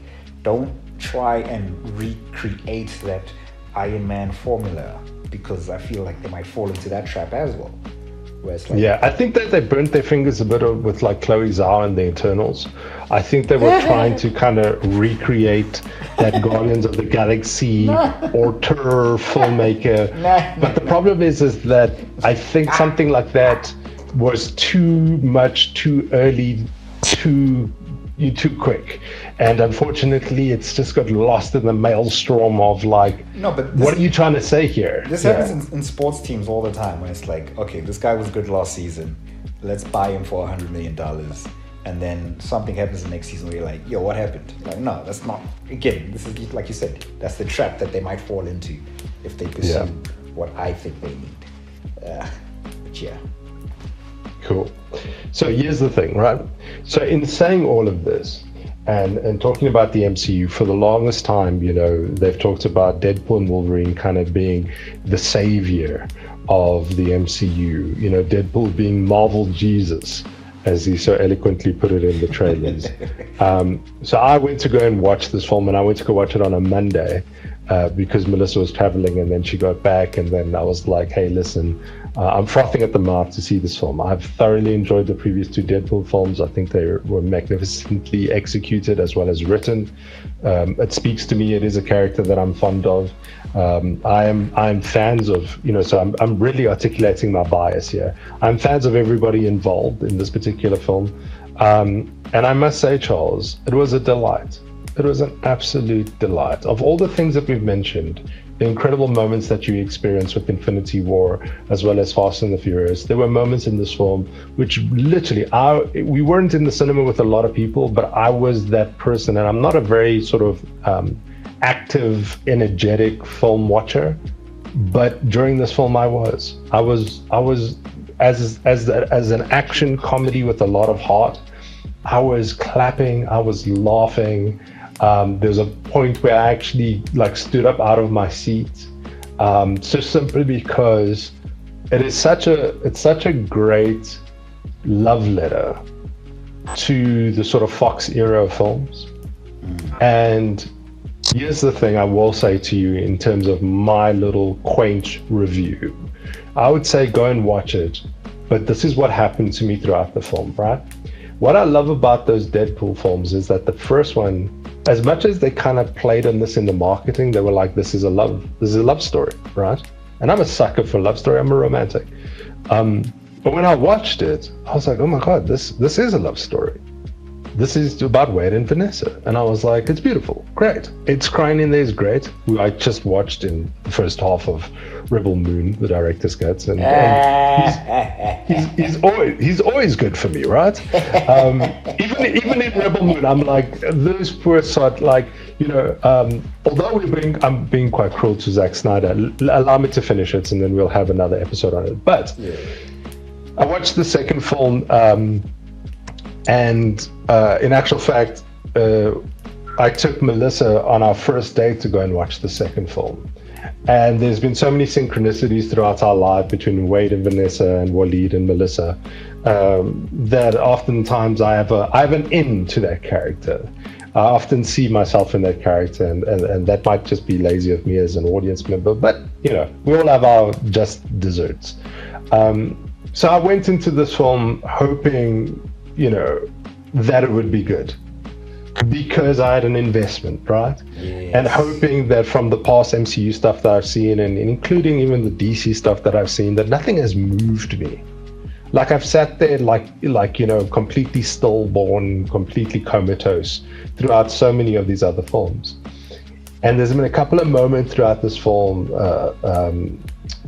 don't try and recreate that Iron Man formula, because I feel like they might fall into that trap as well. Where it's like, I think that they burnt their fingers a bit with like Chloe Zhao and the Eternals. I think they were trying to kind of recreate that Guardians of the Galaxy auteur filmmaker. But the problem is that I think something like that was too much, too early, too quick, and unfortunately it's just got lost in the maelstrom of like, what are you trying to say here? This happens in sports teams all the time, where it's like, okay, this guy was good last season, let's buy him for $100 million, and then something happens the next season where you're like, yo, what happened? Like, no, that's not, again, this is like you said, that's the trap that they might fall into if they pursue what I think they need. But yeah. Cool. So here's the thing, right? So in saying all of this and talking about the MCU, for the longest time, they've talked about Deadpool and Wolverine kind of being the savior of the MCU. Deadpool being Marvel Jesus, as he so eloquently put it in the trailers. So I went to go and watch this film, and I went to go watch it on a Monday because Melissa was traveling, and then she got back, and then I was like, hey, listen, I'm frothing at the mouth to see this film. I've thoroughly enjoyed the previous two Deadpool films. I think they were magnificently executed as well as written. It speaks to me. It is a character that I'm fond of. I'm fans of, so I'm really articulating my bias here. I'm fans of everybody involved in this particular film. And I must say, Charles, it was a delight. It was an absolute delight. Of all the things that we've mentioned, the incredible moments that you experienced with Infinity War, as well as Fast and the Furious, there were moments in this film which literally, we weren't in the cinema with a lot of people, but I was that person, and I'm not a very sort of active, energetic film watcher, but during this film I was as an action comedy with a lot of heart. I was clapping, I was laughing. There's a point where I actually stood up out of my seat, just simply because it's such a great love letter to the sort of Fox era of films. And here's the thing I will say to you in terms of my little quaint review. I would say go and watch it, but this is what happened to me throughout the film, right? What I love about those Deadpool films is that the first one, as much as they kind of played on this in the marketing, they were like, this is a love story, right? And I'm a sucker for love story. I'm a romantic. But when I watched it, I was like, oh my God, this is a love story. This is about Wade and Vanessa. And I was like, it's beautiful, great. It's crying in there is great. Who I just watched in the first half of Rebel Moon, the director's cuts, and he's always good for me, right? Even in Rebel Moon, I'm like, those poor sod, although I'm being quite cruel to Zack Snyder. Allow me to finish it, and then we'll have another episode on it. But I watched the second film. And in actual fact, I took Melissa on our first date to go and watch the second film. And there's been so many synchronicities throughout our life between Wade and Vanessa and Waleed and Melissa. that oftentimes I have an in to that character. I often see myself in that character, and that might just be lazy of me as an audience member, but we all have our just desserts. So I went into this film hoping, that it would be good, because I had an investment, right? Yes. And hoping that from the past MCU stuff that I've seen, and including even the DC stuff that I've seen, that nothing has moved me. Like I've sat there completely stillborn, completely comatose throughout so many of these other films. And there's been a couple of moments throughout this film,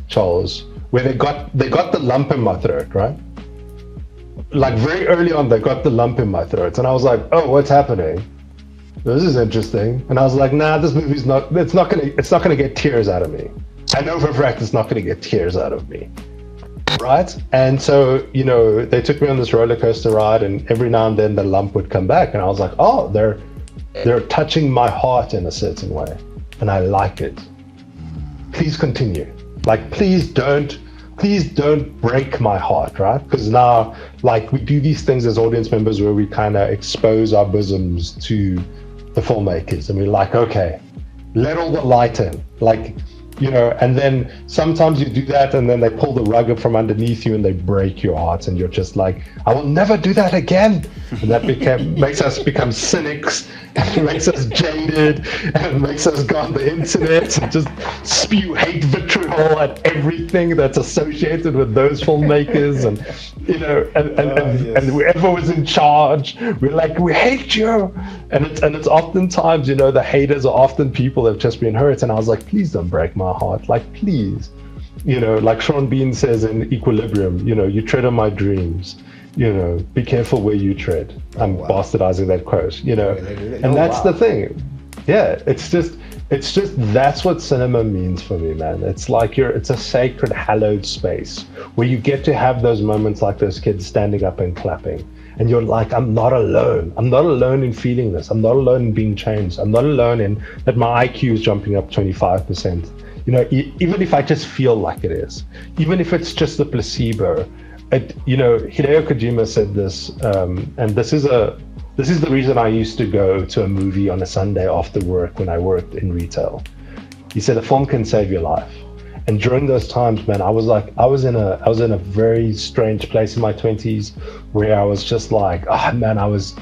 Charles, where they got the lump in my throat, right? Like very early on, they got the lump in my throat, and I was like, "Oh, what's happening? This is interesting." And I was like, "Nah, this movie's not. It's not gonna get tears out of me. I know for a fact it's not gonna get tears out of me." Right? And so, they took me on this roller coaster ride, and every now and then the lump would come back, and I was like, oh, they're touching my heart in a certain way, and I like it. Please continue. Like, please don't break my heart, right? Because now, like, we do these things as audience members where we kind of expose our bosoms to the filmmakers, and we're like, okay, let all the light in. Like, and then sometimes you do that, and then they pull the rug up from underneath you and they break your heart, and you're just like, I will never do that again. And that makes us become cynics, and makes us jaded, and makes us go on the internet and just spew hate vitriol at everything that's associated with those filmmakers, and and whoever was in charge, we're like, we hate you. And it's oftentimes, the haters are often people that have just been hurt, and I was like, please don't break my heart, like, please. Like Sean Bean says in Equilibrium, you tread on my dreams, be careful where you tread. I'm bastardizing that quote, and that's the thing. Yeah, it's just that's what cinema means for me, man. It's like it's a sacred, hallowed space where you get to have those moments like those kids standing up and clapping. And you're like, I'm not alone. I'm not alone in feeling this. I'm not alone in being changed. I'm not alone in that my IQ is jumping up 25%. Even if I just feel like it is, even if it's just a placebo. Hideo Kojima said this, and this is the reason I used to go to a movie on a Sunday after work when I worked in retail. He said a film can save your life. And during those times, man, I was in a very strange place in my 20s where I was just like, man, I was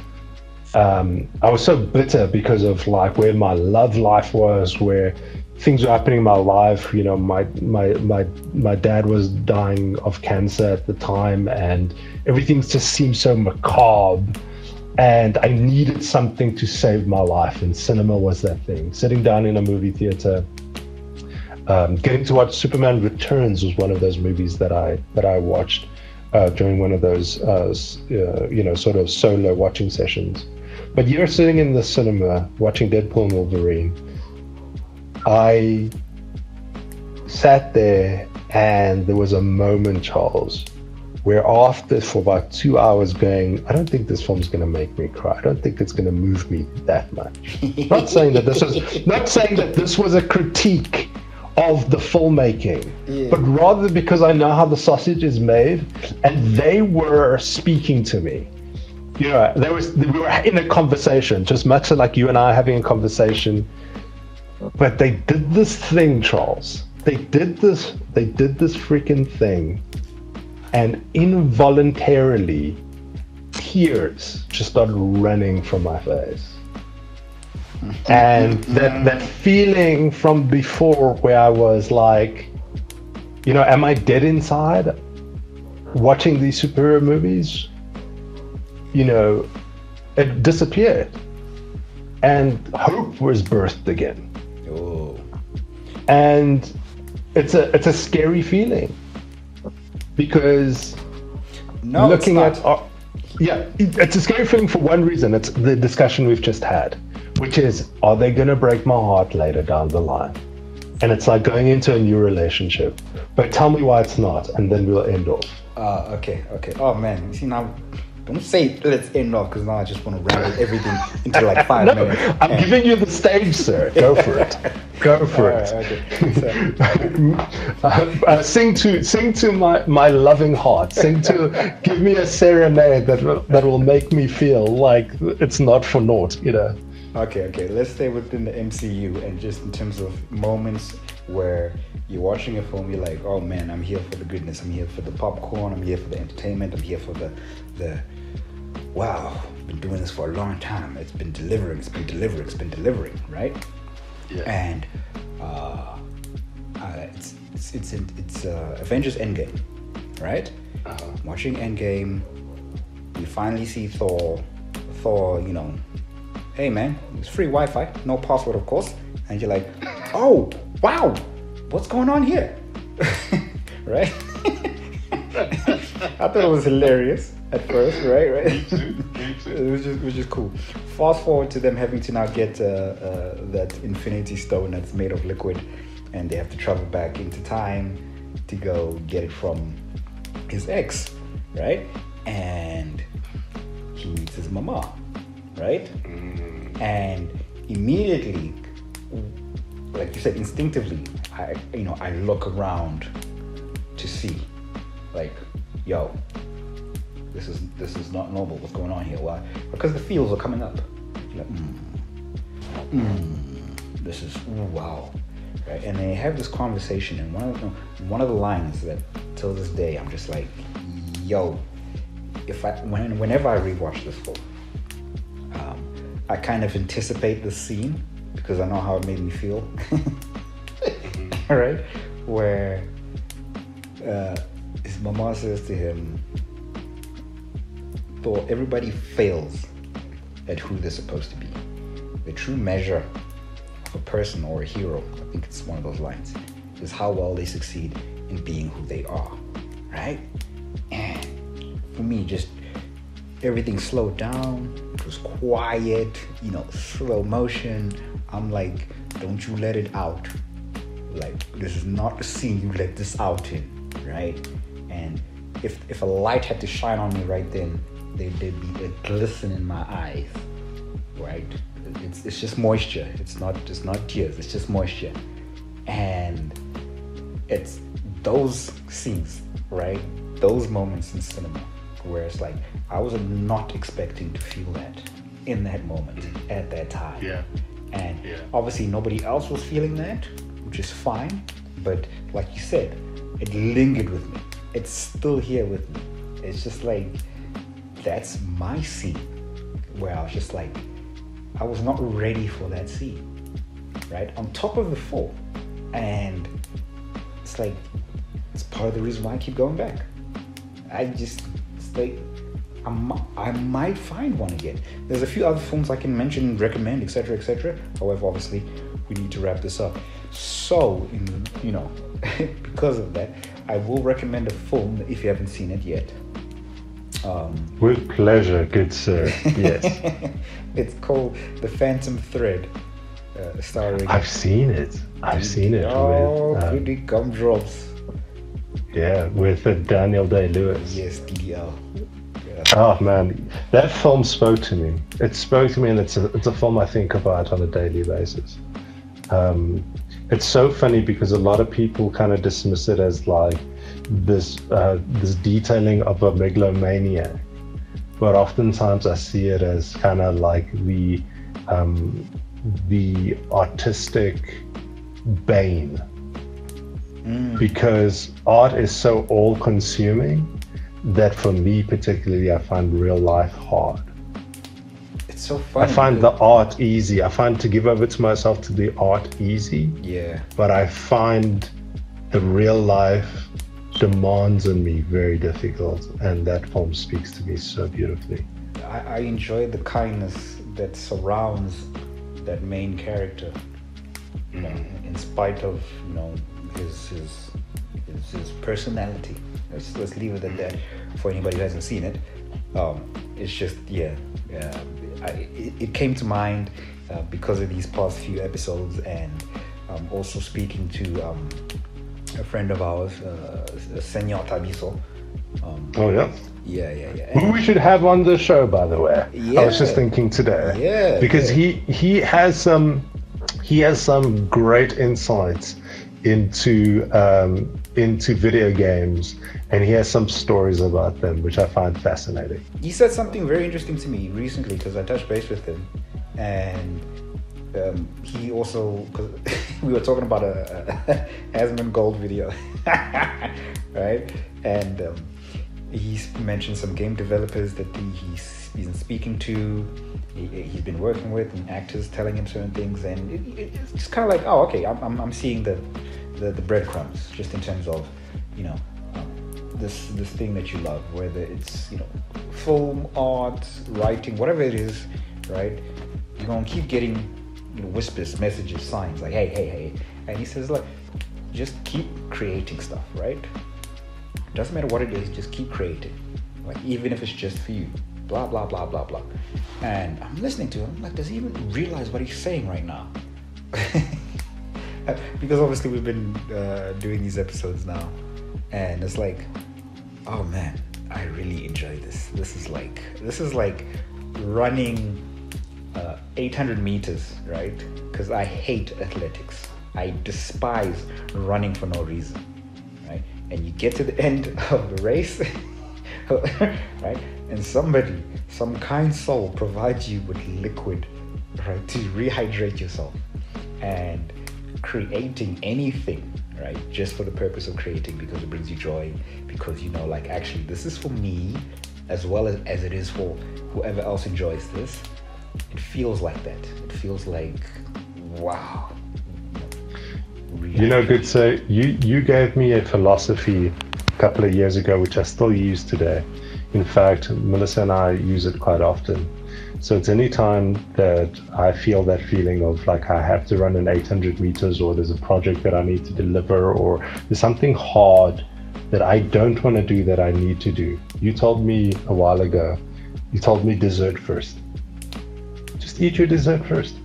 so bitter because of like where my love life was, where things were happening in my life. My dad was dying of cancer at the time, and everything just seemed so macabre. And I needed something to save my life, and cinema was that thing. Sitting down in a movie theater. Getting to watch Superman Returns was one of those movies that I watched during one of those sort of solo watching sessions. But you're sitting in the cinema watching Deadpool and Wolverine. I sat there, and there was a moment, Charles, where after for about 2 hours going, I don't think this film's going to make me cry. I don't think it's going to move me that much. Not saying that this was a critique of the filmmaking, but rather because I know how the sausage is made, and they were speaking to me. We were in a conversation, just much like you and I having a conversation. But they did this thing, Charles. They did this freaking thing, and involuntarily, tears just started running from my face. And that feeling from before where I was like, am I dead inside watching these superhero movies? It disappeared, and hope was birthed again. Oh. And it's a scary feeling, because it's a scary feeling for one reason. It's the discussion we've just had, which is, are they going to break my heart later down the line? And it's like going into a new relationship. But tell me why it's not, and then we'll end off. Okay. Oh man, you see now, don't say let's end off, because now I just want to ramble everything into like 5 minutes. I'm giving you the stage, sir. Go for it. Go for it. Okay. Sing to my loving heart. Give me a serenade that will make me feel like it's not for naught, you know. Okay. Let's stay within the MCU, and just in terms of moments where you're watching a film, you're like, oh man, I'm here for the goodness, I'm here for the popcorn, I'm here for the entertainment, I'm here for the wow, I've been doing this for a long time, it's been delivering, right? Yeah. And it's Avengers Endgame, right? Watching Endgame, you finally see Thor, you know, hey man, it's free Wi-Fi, no password of course, and you're like, oh wow, what's going on here? Right? I thought it was hilarious at first, right? Me too. It was just cool. Fast forward to them having to now get that Infinity Stone that's made of liquid, and they have to travel back into time to go get it from his ex, right? And he meets his mama, right? And immediately, like you said, instinctively, I look around to see, like, yo, this is not normal. What's going on here? Why? Because the feels are coming up. You're like, this is wow, right? And they have this conversation, and one of the lines that till this day I'm just like, yo, whenever I rewatch this film, I kind of anticipate the scene because I know how it made me feel. Right? Where his mama says to him, Thor, everybody fails at who they're supposed to be. The true measure of a person or a hero, I think it's one of those lines, is how well they succeed in being who they are. Right? And for me, just everything slowed down. It was quiet, you know, slow motion. I'm like, don't you let it out. Like, this is not a scene you let this out in, right? And if a light had to shine on me right then, there'd be a glisten in my eyes, right? It's just moisture. It's not tears. It's just moisture. And it's those scenes, right? Those moments in cinema where it's like, I was not expecting to feel that in that moment at that time. Yeah. And obviously nobody else was feeling that, which is fine. But like you said, it lingered with me. It's still here with me. It's just like, that's my scene where I was just like, I was not ready for that scene, right? On top of the four. And it's like, it's part of the reason why I keep going back. It's like, I might find one again. There's a few other films I can mention, recommend, etc., etc. However, obviously, we need to wrap this up. So, because of that, I will recommend a film if you haven't seen it yet. With pleasure, good sir. Yes. It's called The Phantom Thread, starring. I've seen it. Oh, pretty gumdrops. Yeah, with Daniel Day-Lewis. Yes, DDL. Yeah. Oh man, that film spoke to me. It spoke to me, and it's a film I think about on a daily basis. It's so funny because a lot of people kind of dismiss it as like this detailing of a megalomaniac, but oftentimes I see it as kind of like the artistic bane, because art is so all-consuming that for me particularly, I find real life hard. It's so funny. I find the art easy. I find to give over to myself to the art easy. Yeah. But I find the real life demands on me very difficult, and that film speaks to me so beautifully. I enjoy the kindness that surrounds that main character, you know, in spite of, you know, his personality. Let's leave it at that for anybody who hasn't seen it. It's just it came to mind because of these past few episodes, and also speaking to a friend of ours, Senor Tabiso. Yeah. Who we should have on the show, by the way. Yeah. I was just thinking today. Yeah. Because he has some great insights into video games, and he has some stories about them which I find fascinating. He said something very interesting to me recently because I touched base with him, and he also, because we were talking about a Asmon Gold video, right? And he's mentioned some game developers that he's been speaking to, he's been working with, and actors telling him certain things, and it's just kind of like, oh, okay, I'm seeing the breadcrumbs, just in terms of, you know, this thing that you love, whether it's, you know, film, art, writing, whatever it is, right? You're gonna keep getting, you know, whispers, messages, signs like, hey, and he says, like, just keep creating stuff, right? Doesn't matter what it is, just keep creating, like, even if it's just for you, blah blah blah blah blah. And I'm listening to him, I'm like, does he even realize what he's saying right now? Because obviously we've been doing these episodes now, and it's like, oh man, I really enjoy this. This is like running 800 meters, right? Because I hate athletics. I despise running for no reason, right? And you get to the end of the race, right? And some kind soul provides you with liquid, right, to rehydrate yourself. And creating anything, right, just for the purpose of creating, because it brings you joy, because, you know, like, actually this is for me as well as it is for whoever else enjoys this. It feels like that. It feels like, wow. You know, good, so you gave me a philosophy a couple of years ago which I still use today. In fact, Melissa and I use it quite often. So it's any time that I feel that feeling of like I have to run an 800 meters, or there's a project that I need to deliver, or there's something hard that I don't want to do that I need to do. You told me a while ago, you told me dessert first. Just eat your dessert first.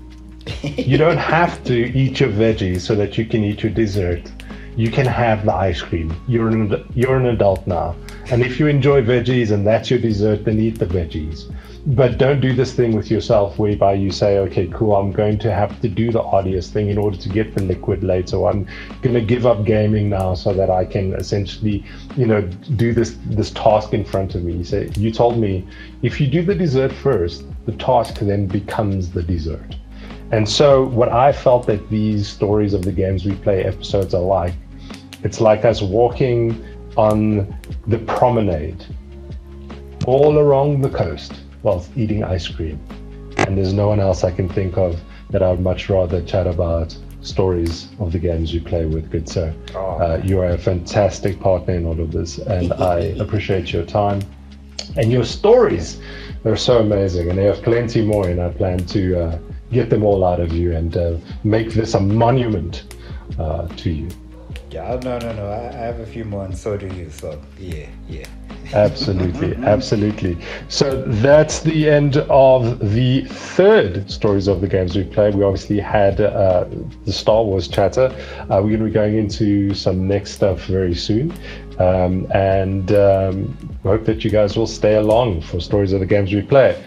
You don't have to eat your veggies so that you can eat your dessert. You can have the ice cream. You're an adult now. And if you enjoy veggies and that's your dessert, then eat the veggies. But don't do this thing with yourself whereby you say, okay, cool, I'm going to have to do the arduous thing in order to get the liquid later. Or I'm going to give up gaming now so that I can essentially, you know, do this task in front of me. So you told me, if you do the dessert first, the task then becomes the dessert. And so what I felt that these stories of the games we play episodes are like, it's like us walking on the promenade all along the coast whilst eating ice cream. And there's no one else I can think of that I would much rather chat about stories of the games you play with, good sir. You are a fantastic partner in all of this, and I appreciate your time and your stories. They're so amazing, and they have plenty more, and I plan to get them all out of you and make this a monument to you. Yeah, no. I have a few more, and so do you. So yeah. Absolutely. So that's the end of the third Stories of the Games we played. We obviously had the Star Wars chatter. We're going to be going into some next stuff very soon, and hope that you guys will stay along for Stories of the Games we play.